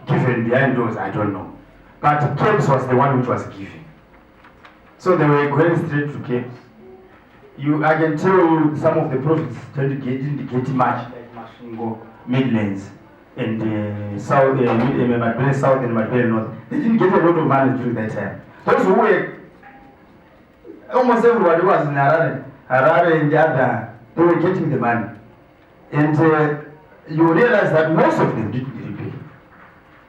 given behind doors, I don't know. But caves was the one which was given. So they were going straight to caves. I can tell you some of the prophets didn't get much, like Mashingo, Midlands, and South and Madbele North. They didn't get a lot of money during that time. Those who were, almost everybody was in Harare and the other, they were getting the money. And you realize that most of them didn't repay.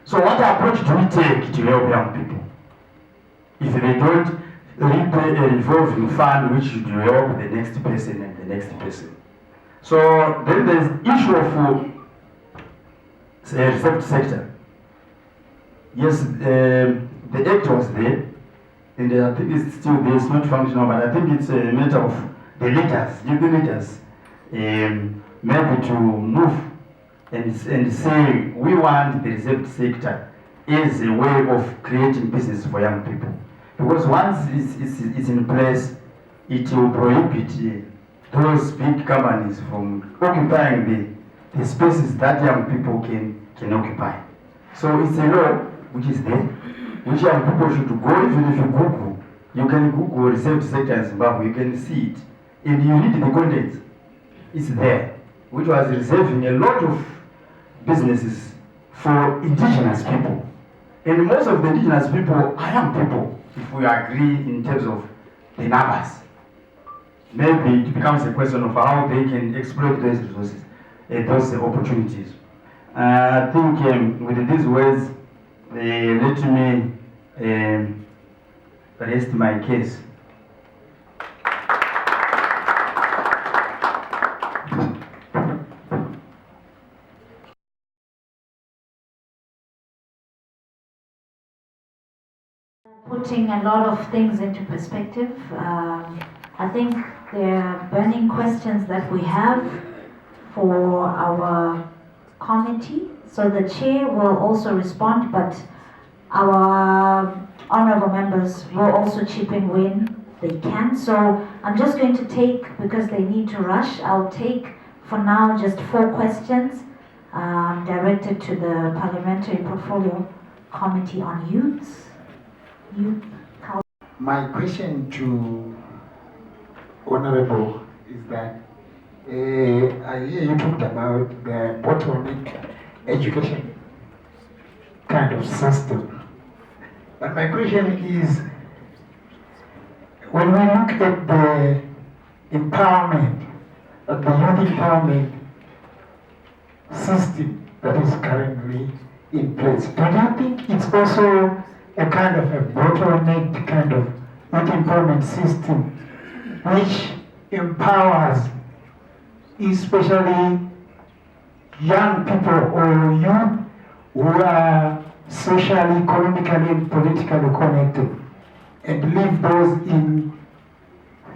So what approach do we take to help young people? If they don't repay a revolving fund which should help the next person and the next person. So then there's issue of reserved sector. Yes, the act was there, and I think it's still there, it's not functional, but I think it's a matter of the leaders, youth leaders, maybe to move and say we want the reserved sector as a way of creating business for young people. Because once it's in place, it will prohibit those big companies from occupying the spaces that young people can occupy. So it's a law which is there, which young people should go. Even if you Google, you can Google reserved sector in Zimbabwe, you can see it. And you read the content, it's there, which was reserving a lot of businesses for indigenous people. And most of the indigenous people are young people, if we agree in terms of the numbers. Maybe it becomes a question of how they can exploit those resources, those opportunities. I think with these words, let me rest my case. Putting a lot of things into perspective. I think there are burning questions that we have for our committee. So the chair will also respond, but our honorable members will also chip in when they can. So I'm just going to take, because they need to rush, I'll take for now just 4 questions directed to the Parliamentary Portfolio Committee on Youth. My question to Honorable is that I hear you talked about the bottleneck education kind of system. But my question is, when we look at the empowerment, at the youth empowerment system that is currently in place, do you think it's also a kind of a bottleneck kind of youth empowerment system which empowers especially young people or youth who are socially, economically, and politically connected, and leave those in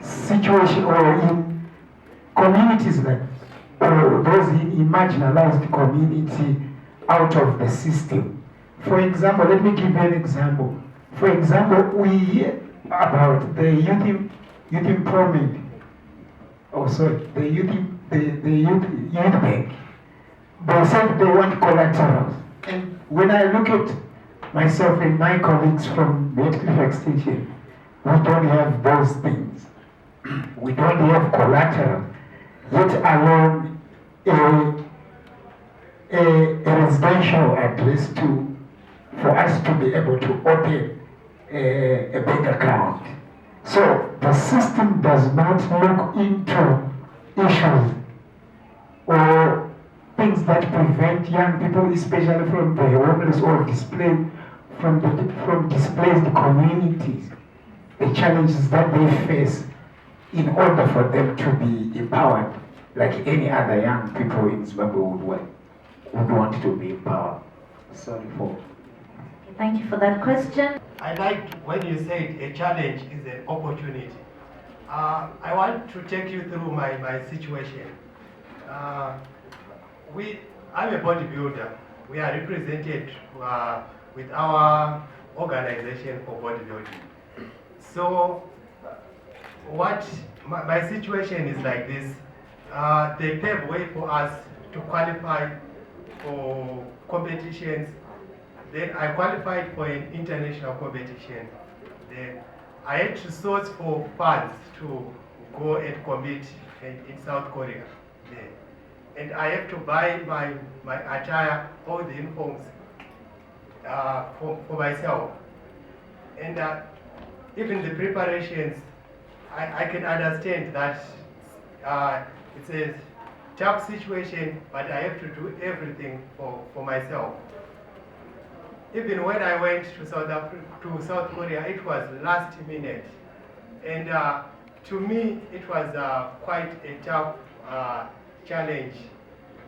situations or in communities like, or those in marginalized community out of the system. For example, let me give you an example. For example, we hear about the youth empowerment. Oh, sorry, the youth bank. They said they want collaterals. And when I look at myself and my colleagues from the Redcliffe Extension, we don't have those things. We don't have collateral, let alone a residential address for us to be able to open a bank account. So the system does not look into issues or things that prevent young people, especially from the homeless or from displaced communities, the challenges that they face in order for them to be empowered like any other young people in Zimbabwe would want to be empowered. Sorry for. Thank you for that question. I liked when you said a challenge is an opportunity. I want to take you through my situation. I'm a bodybuilder. We are represented with our organization for bodybuilding. So what my situation is like this. They pave way for us to qualify for competitions. Then I qualified for an international competition. Then I had to source for funds to go and compete in South Korea. Then. And I have to buy my attire, all the uniforms for myself. And even the preparations, I can understand that it's a tough situation, but I have to do everything for myself. even when I went to South Korea, it was last minute. And to me, it was quite a tough challenge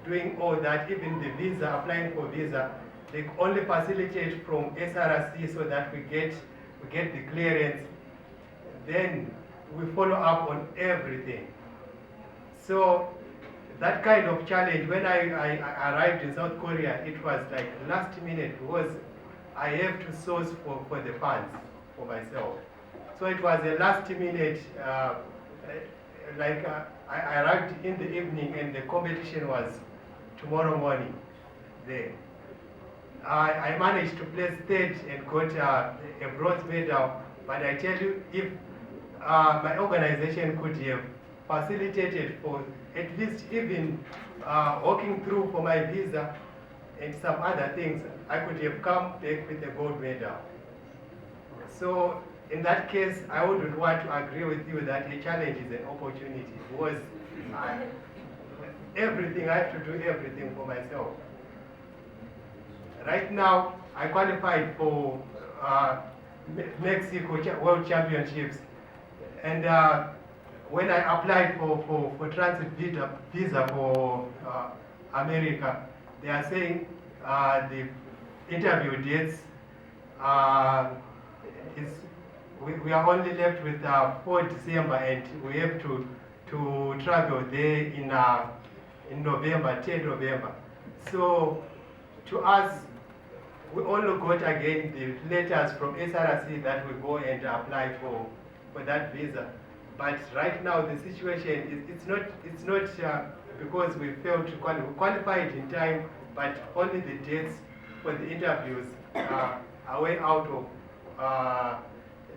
doing all that. Even the visa, applying for visa, they only facilitate from SRC so that we get the clearance. Then we follow up on everything. So that kind of challenge, when I arrived in South Korea, it was like last minute because I have to source for the funds for myself. So it was a last minute, I arrived in the evening and the competition was tomorrow morning there. I managed to place third and got a bronze medal, but I tell you, if my organization could have facilitated for at least even walking through for my visa and some other things, I could have come back with a gold medal. So in that case, I wouldn't want to agree with you that a challenge is an opportunity, because everything, I have to do everything for myself. Right now, I qualified for Mexico World Championships, and when I applied for transit visa for America, they are saying the interview dates we are only left with 4 December, and we have to travel there in November, 10 November. So to us, we only got again the letters from SRC that we go and apply for that visa. But right now the situation is it's not because we failed to qualify. We qualified in time, but only the dates for the interviews are way out of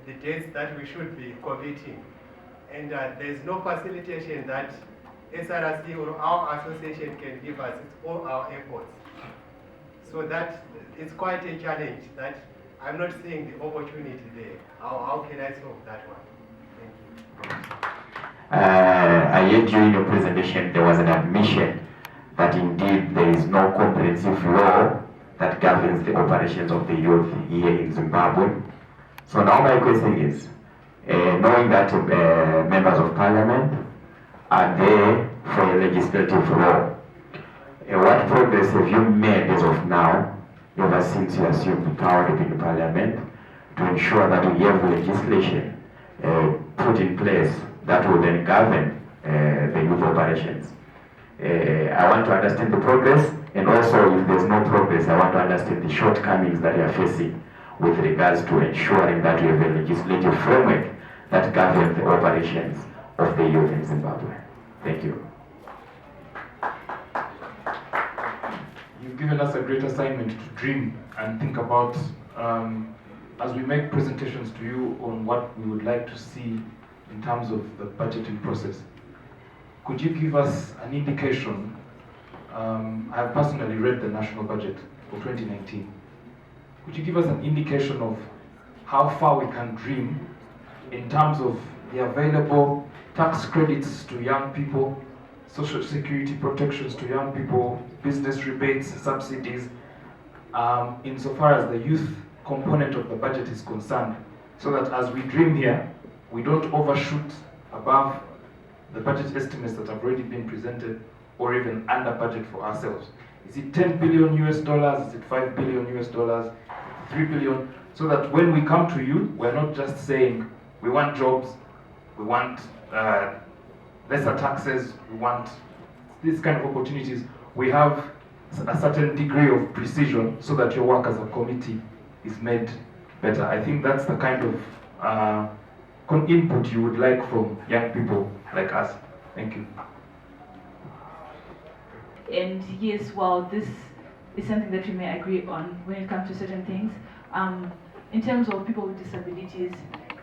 the dates that we should be committing. And there is no facilitation that SRC or our association can give us. It's all our efforts. So that is quite a challenge that I'm not seeing the opportunity there. How can I solve that one? Thank you. I heard during your presentation there was an admission that indeed there is no comprehensive law that governs the operations of the youth here in Zimbabwe. So now my question is, knowing that members of parliament are there for a legislative role, what progress have you made as of now, ever since you assumed the power to be in parliament, to ensure that we have legislation put in place that will then govern the youth operations? I want to understand the progress, and also if there's no progress, I want to understand the shortcomings that you are facing with regards to ensuring that we have a legislative framework that governs the operations of the youth in Zimbabwe. Thank you. You've given us a great assignment to dream and think about as we make presentations to you on what we would like to see in terms of the budgeting process. Could you give us an indication? I have personally read the national budget for 2019. Could you give us an indication of how far we can dream in terms of the available tax credits to young people, social security protections to young people, business rebates, subsidies, insofar as the youth component of the budget is concerned, so that as we dream here, we don't overshoot above the budget estimates that have already been presented, or even under budget for ourselves? Is it $10 billion US? Is it $5 billion US? $3 billion? So that when we come to you, we're not just saying we want jobs, we want lesser taxes, we want these kind of opportunities. We have a certain degree of precision so that your work as a committee is made better. I think that's the kind of input you would like from young people like us. Thank you. And yes, well, this is something that we may agree on when it comes to certain things. In terms of people with disabilities,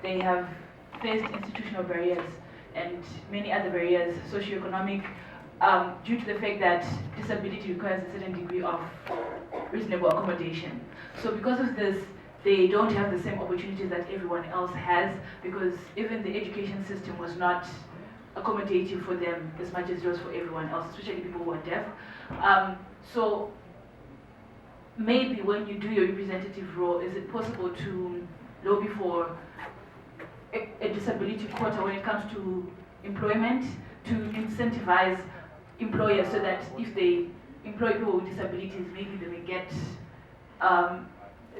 they have faced institutional barriers and many other barriers, socioeconomic, due to the fact that disability requires a certain degree of reasonable accommodation. So because of this, they don't have the same opportunities that everyone else has, because even the education system was not accommodative for them as much as it was for everyone else, especially people who are deaf. So maybe when you do your representative role, is it possible to lobby for a disability quota when it comes to employment, to incentivize employers so that if they employ people with disabilities, maybe they may get a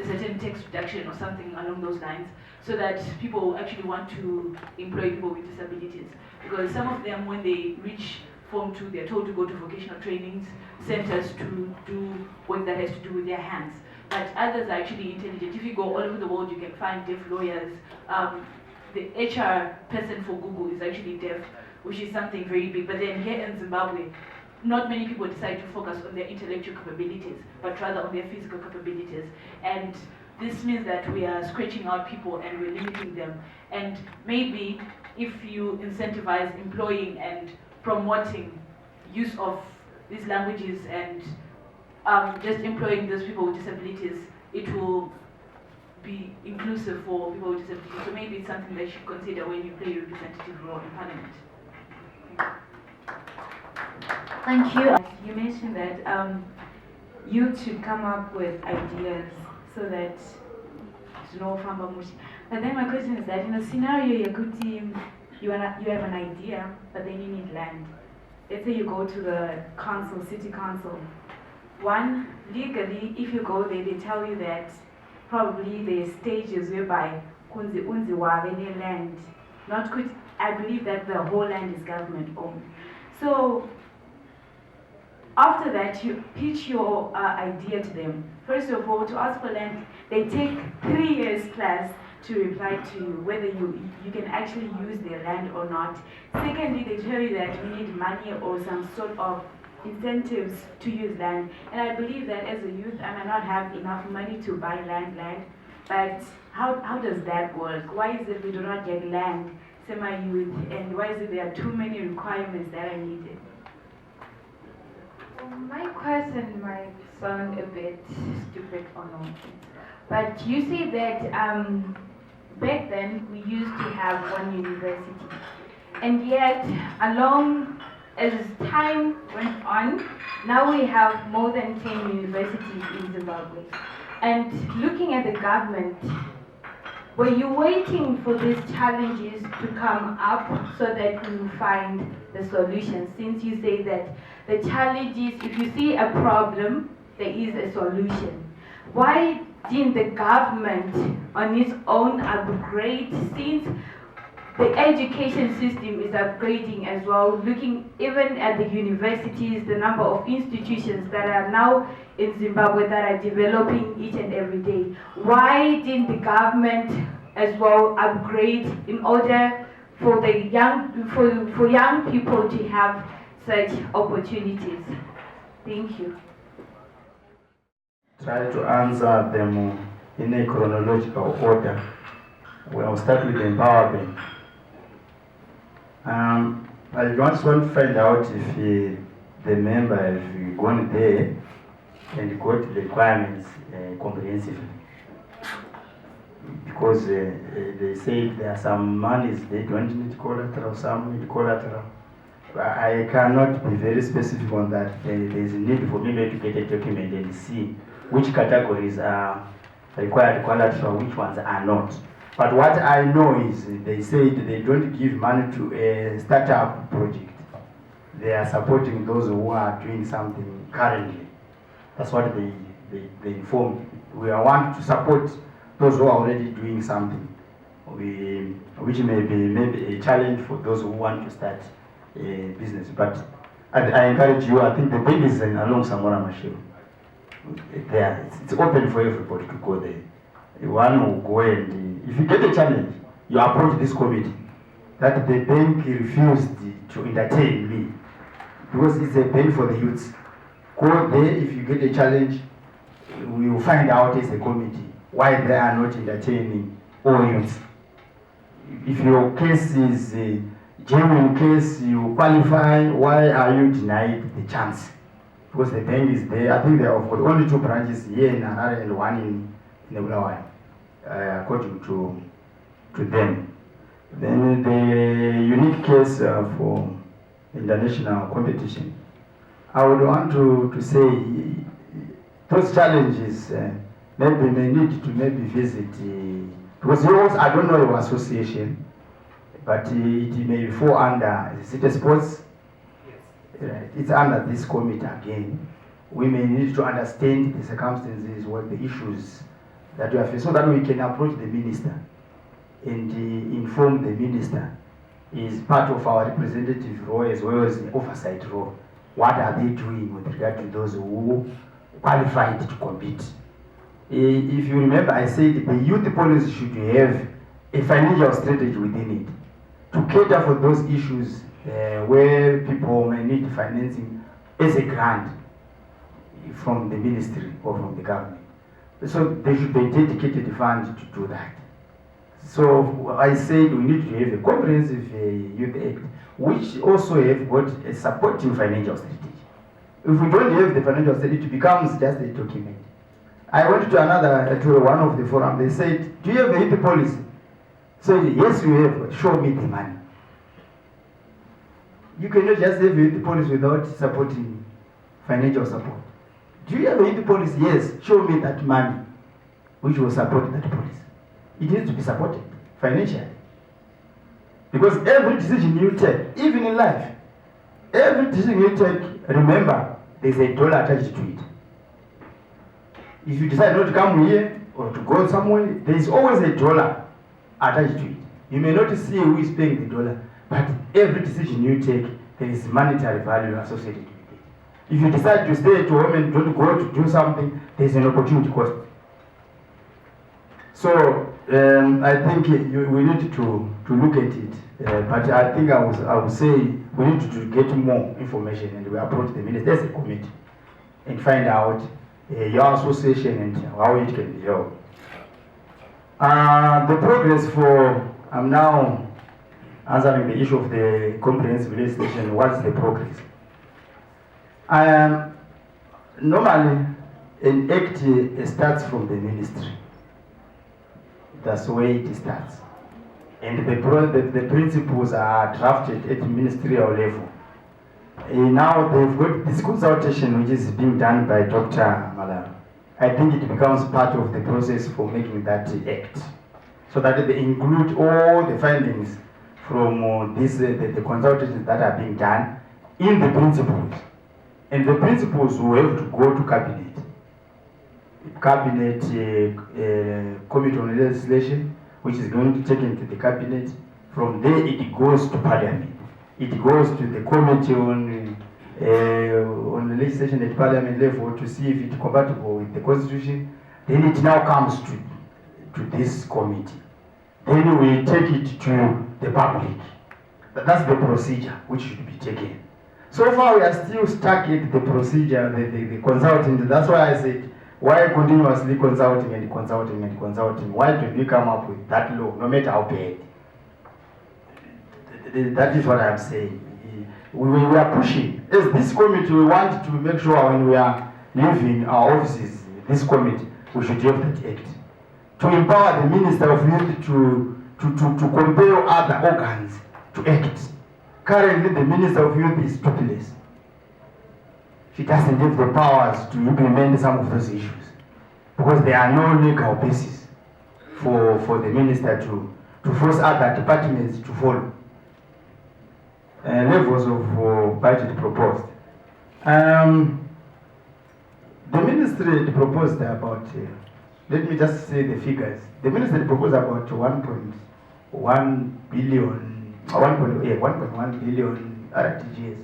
certain tax reduction or something along those lines, so that people actually want to employ people with disabilities. Because some of them, when they reach Form 2, they're told to go to vocational trainings centers to do work that has to do with their hands. But others are actually intelligent. If you go all over the world, you can find deaf lawyers. The HR person for Google is actually deaf, which is something very big. But then here in Zimbabwe, not many people decide to focus on their intellectual capabilities, but rather on their physical capabilities. And this means that we are scratching out people and we're limiting them. And maybe if you incentivize employing and promoting use of these languages and just employing those people with disabilities, it will be inclusive for people with disabilities. So maybe it's something that you should consider when you play a representative role in Parliament. Thank you. You mentioned that youth should come up with ideas so that but then my question is that in a scenario you have an idea, but then you need land. Let's say you go to the council, city council. One, legally, if you go there, they tell you that probably there are stages whereby land. I believe that the whole land is government owned. So after that, you pitch your idea to them. First of all, to ask for land, they take 3 years plus to reply to you whether you can actually use their land or not. Secondly, they tell you that we need money or some sort of incentives to use land. And I believe that as a youth, I might not have enough money to buy land, but how does that work? Why is it we do not get land, semi-youth, and why is it there are too many requirements that are needed? My question might sound a bit stupid or not, but you see that back then we used to have one university, and yet along as time went on, now we have more than 10 universities in Zimbabwe. And looking at the government, were you waiting for these challenges to come up so that we will find the solution? Since you say that the challenges, if you see a problem, there is a solution. Why didn't the government on its own upgrade, since the education system is upgrading as well, looking even at the universities, the number of institutions that are now in Zimbabwe that are developing each and every day? Why didn't the government as well upgrade in order for the young people to have such opportunities? Thank you. Try to answer them in a chronological order. We'll start with empowerment. I just want to find out if the member has gone there and got the requirements comprehensively. Because they say there are some monies they don't need collateral, some need collateral. I cannot be very specific on that. There is a need for me to get a document and see which categories are required collateral, which ones are not. But what I know is they said they don't give money to a startup project. They are supporting those who are doing something currently. That's what they informed. We want to support those who are already doing something, which may be maybe a challenge for those who want to start a business. But I encourage you, I think the bid is along Samora Machine. There, it's open for everybody to go there. One will go and, if you get a challenge, you approach this committee. That the bank refused to entertain me because it's a pain for the youths. Go there, if you get a challenge, we will find out as a committee why they are not entertaining all youths. If your case is a genuine case, you qualify, why are you denied the chance? Because the bank is there. I think they have got only 2 branches here in Harare and 1 in Bulawayo, according to them. Then the unique case for international competition, I would want to say those challenges maybe may need to visit, because yours, I don't know your association, but it may fall under the city sports. It's under this committee again. We may need to understand the circumstances, what the issues that we are facing, so that we can approach the minister and inform the minister. Is part of our representative role as well as the oversight role. What are they doing with regard to those who qualified to compete? If you remember, I said the youth policy should have a financial strategy within it to cater for those issues where people may need financing as a grant from the ministry or from the government. So there should be a dedicated fund to do that. So I said we need to have a comprehensive youth act, which also have got a supporting financial strategy. If we don't have the financial strategy, it becomes just a document. I went to one of the forums. They said, "Do you have a youth policy?" So yes, we have. Show me the money. You cannot just have a youth policy without supporting financial support. Do you have a youth policy? Yes. Show me that money, which will support that policy. It needs to be supported financially. Because every decision you take, even in life, every decision you take, remember, there's a dollar attached to it. If you decide not to come here or to go somewhere, there is always a dollar attached to it. You may not see who is paying the dollar, but every decision you take, there is monetary value associated with it. If you decide to stay at home and don't go to do something, there's an opportunity cost. So I think we need to look at it, but I think I would say we need to get more information, and we approach the minister as a committee and find out your association and how it can be helped. The progress I'm now answering the issue of the comprehensive legislation. What's the progress? Normally, an act starts from the ministry. That's where it starts. And the principles are drafted at ministerial level. Now they've got this consultation which is being done by Dr. Malam. I think it becomes part of the process for making that act, so that they include all the findings from the consultations that are being done in the principles. And the principles will have to go to cabinet. Committee on legislation, which is going to take into the cabinet. From there it goes to parliament. It goes to the committee on the legislation at parliament level to see if it's compatible with the constitution. Then it now comes to this committee. Then we take it to the public. That's the procedure which should be taken. So far we are still stuck at the procedure, the consulting. That's why I said, why continuously consulting and consulting and consulting? Why don't we come up with that law, no matter how bad? That is what I'm saying. We are pushing. As this committee, we want to make sure when we are leaving our offices, this committee, we should have that act. To empower the Minister of Youth to compel other organs to act. Currently, the Minister of Youth is toothless. She doesn't have the powers to implement some of those issues because there are no legal basis for the minister to force other departments to follow. Levels of budget proposed. The ministry proposed about, let me just say the figures. The ministry proposed about 1.1 billion RTGS.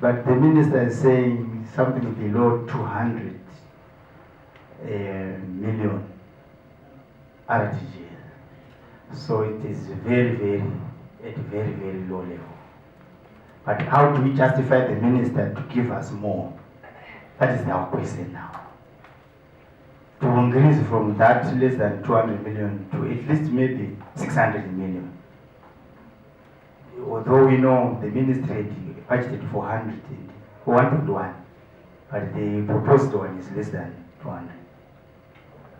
But the minister is saying something below 200 million RTGS. So it is at a very, very low level. But how do we justify the minister to give us more? That is our question now. To increase from that less than 200 million to at least maybe 600 million. Although we know the ministry budgeted for 1.1, but the proposed one is less than 200.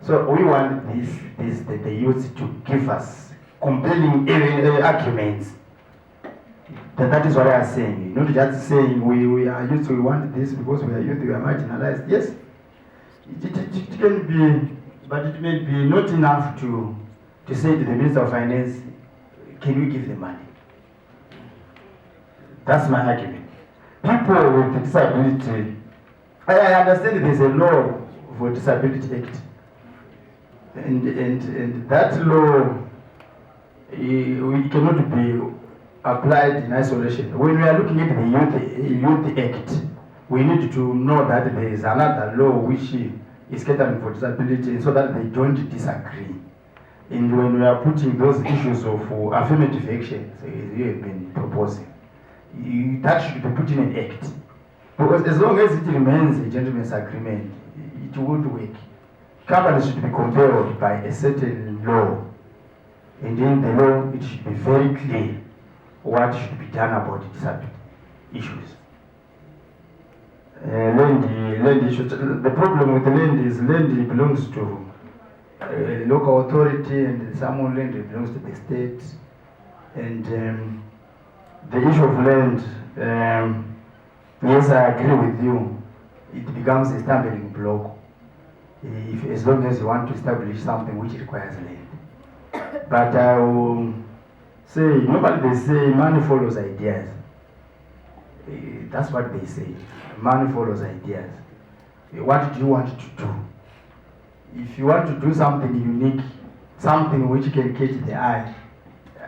So we want the youth to give us compelling arguments. That is what I am saying. Not just saying we are youth, we want this because we are youth, we are marginalized. Yes, It can be, but it may be not enough to say to the Minister of Finance, can we give the money? That's my argument. People with disability, I understand there's a law for Disability Act. And that law we cannot be applied in isolation. When we are looking at the Youth Act, we need to know that there is another law which is catering for disability so that they don't disagree. And when we are putting those issues of affirmative action, we have been proposing, that should be put in an act. Because as long as it remains a gentleman's agreement, it won't work. Companies should be compelled by a certain law. And in the law, it should be very clear what should be done about disability issues. Land issues. The problem with land is land belongs to local authority, and some land belongs to the state. And the issue of land, yes, I agree with you. It becomes a stumbling block as long as you want to establish something which requires land. But I will say, normally they say money follows ideas. That's what they say. Money follows ideas. What do you want to do? If you want to do something unique, something which can catch the eye,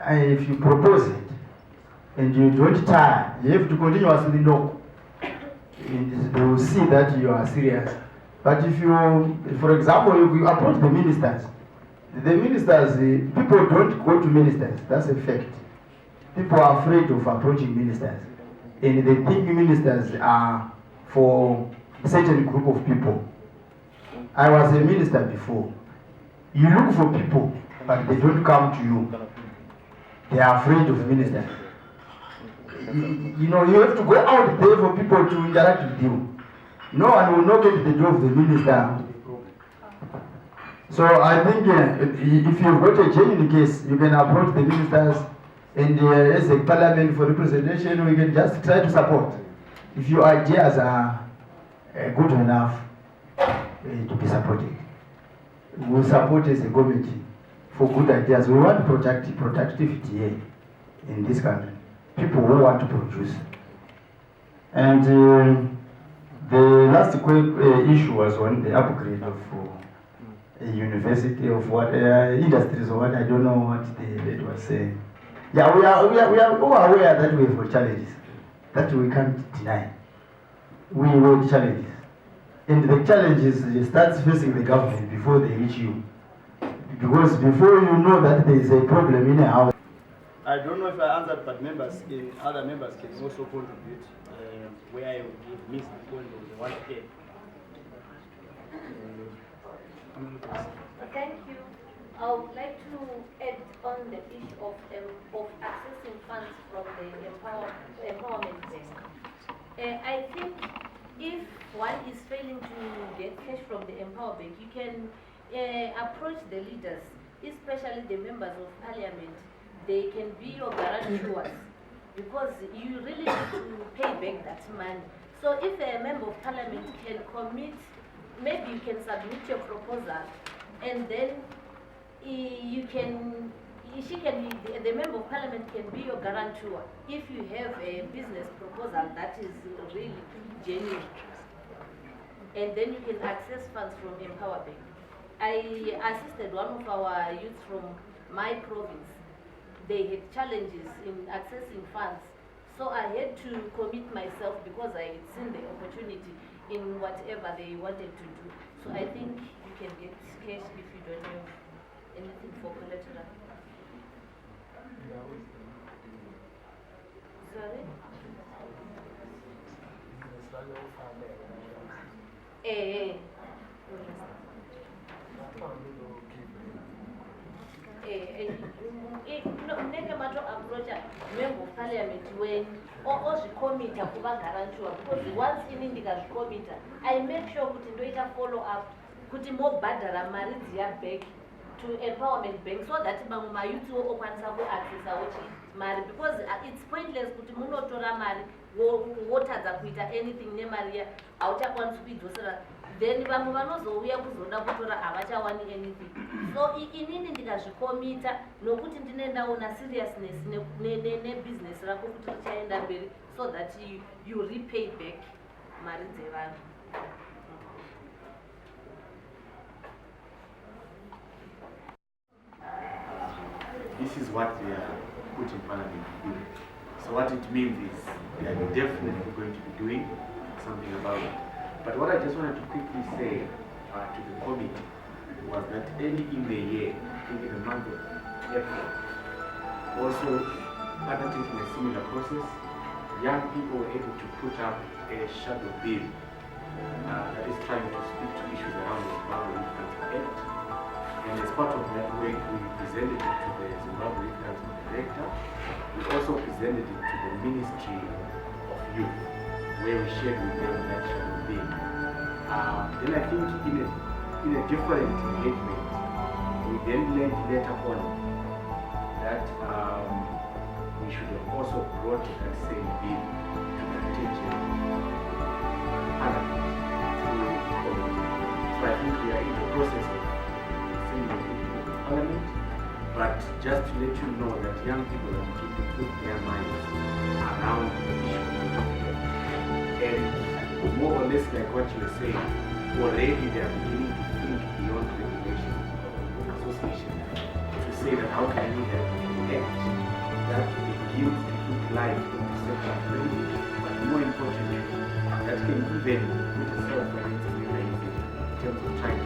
if you propose it and you don't tire, you have to continuously knock. And they will see that you are serious. But if you, for example, you approach the ministers, people don't go to ministers. That's a fact. People are afraid of approaching ministers. And they think ministers are for a certain group of people. I was a minister before. You look for people, but they don't come to you. They are afraid of ministers. You know, you have to go out there for people to interact with you. No one will knock at the door of the minister. So I think if you've got a genuine case, you can approach the ministers, and as a parliament for representation, we can just try to support. If your ideas are good enough to be supported, we'll support as a committee for good ideas. We want productivity here in this country. People who want to produce. And the last issue was on the upgrade of a university of what industries or what, I don't know what the lady was saying. Yeah, we are all aware that we have challenges that we can't deny. We will challenges, and the challenges starts facing the government before they reach you, because before you know that there is a problem in a house. I don't know if I answered, but other members can also contribute where I missed the point of the 1K. Thank you. I would like to add on the issue of accessing funds from the empowerment bank. I think if one is failing to get cash from the empower bank, you can approach the leaders, especially the members of parliament. They can be your guarantors, because you really need to pay back that money. So if a member of parliament can commit, maybe you can submit your proposal, and then the member of parliament can be your guarantor if you have a business proposal that is really genuine. And then you can access funds from Empower Bank. I assisted one of our youth from my province. They had challenges in accessing funds. So I had to commit myself because I had seen the opportunity in whatever they wanted to do. So I think you can get cash if you don't have anything for collateral. Sorry? Approach a member of parliament when or committee kuba guarantor, because once in the committee I make sure kuti ndoita follow up kuti mobhadhara mari dziya back to empowerment bank, so that mamwe mayouth okwanisa kuaccessa mari, because it's pointless kuti munotora mari wotadza kuita anything nemari auchakwanisi kuidzosera. then vamwe vanozouya kuzoda kutora havachawani anything. So inini ndikazvikomita nokuti ndine ndaona seriousness nebusiness rako kuti richaenda mberi, so that you repay back mari dzevanhu. This is what they are put in Parliament to do. So what it means is they are definitely going to be doing something about it. But what I just wanted to quickly say to the committee was that early in the year, I think in the month of April, also undertaking a similar process, young people were able to put up a shadow bill that is trying to speak to issues around the Zimbabwe Youth Council Act. And as part of that work, we presented it to the Zimbabwe Youth Council Director. We also presented it to the Ministry of Youth, where we shared with them that shadow bill. Then I think in a different engagement, we then learned later on that we should have also brought that same bill to the attention of Parliament through the committee. So I think we are in the process of sending it to Parliament, but just to let you know that young people are beginning to put their minds around the issue of youth. And more or less like what you were saying, already they are beginning to think beyond regulations of association to say that how can we have an act that begins to put life into such a way, but more importantly, that can even put a self-financing mechanism in terms of trying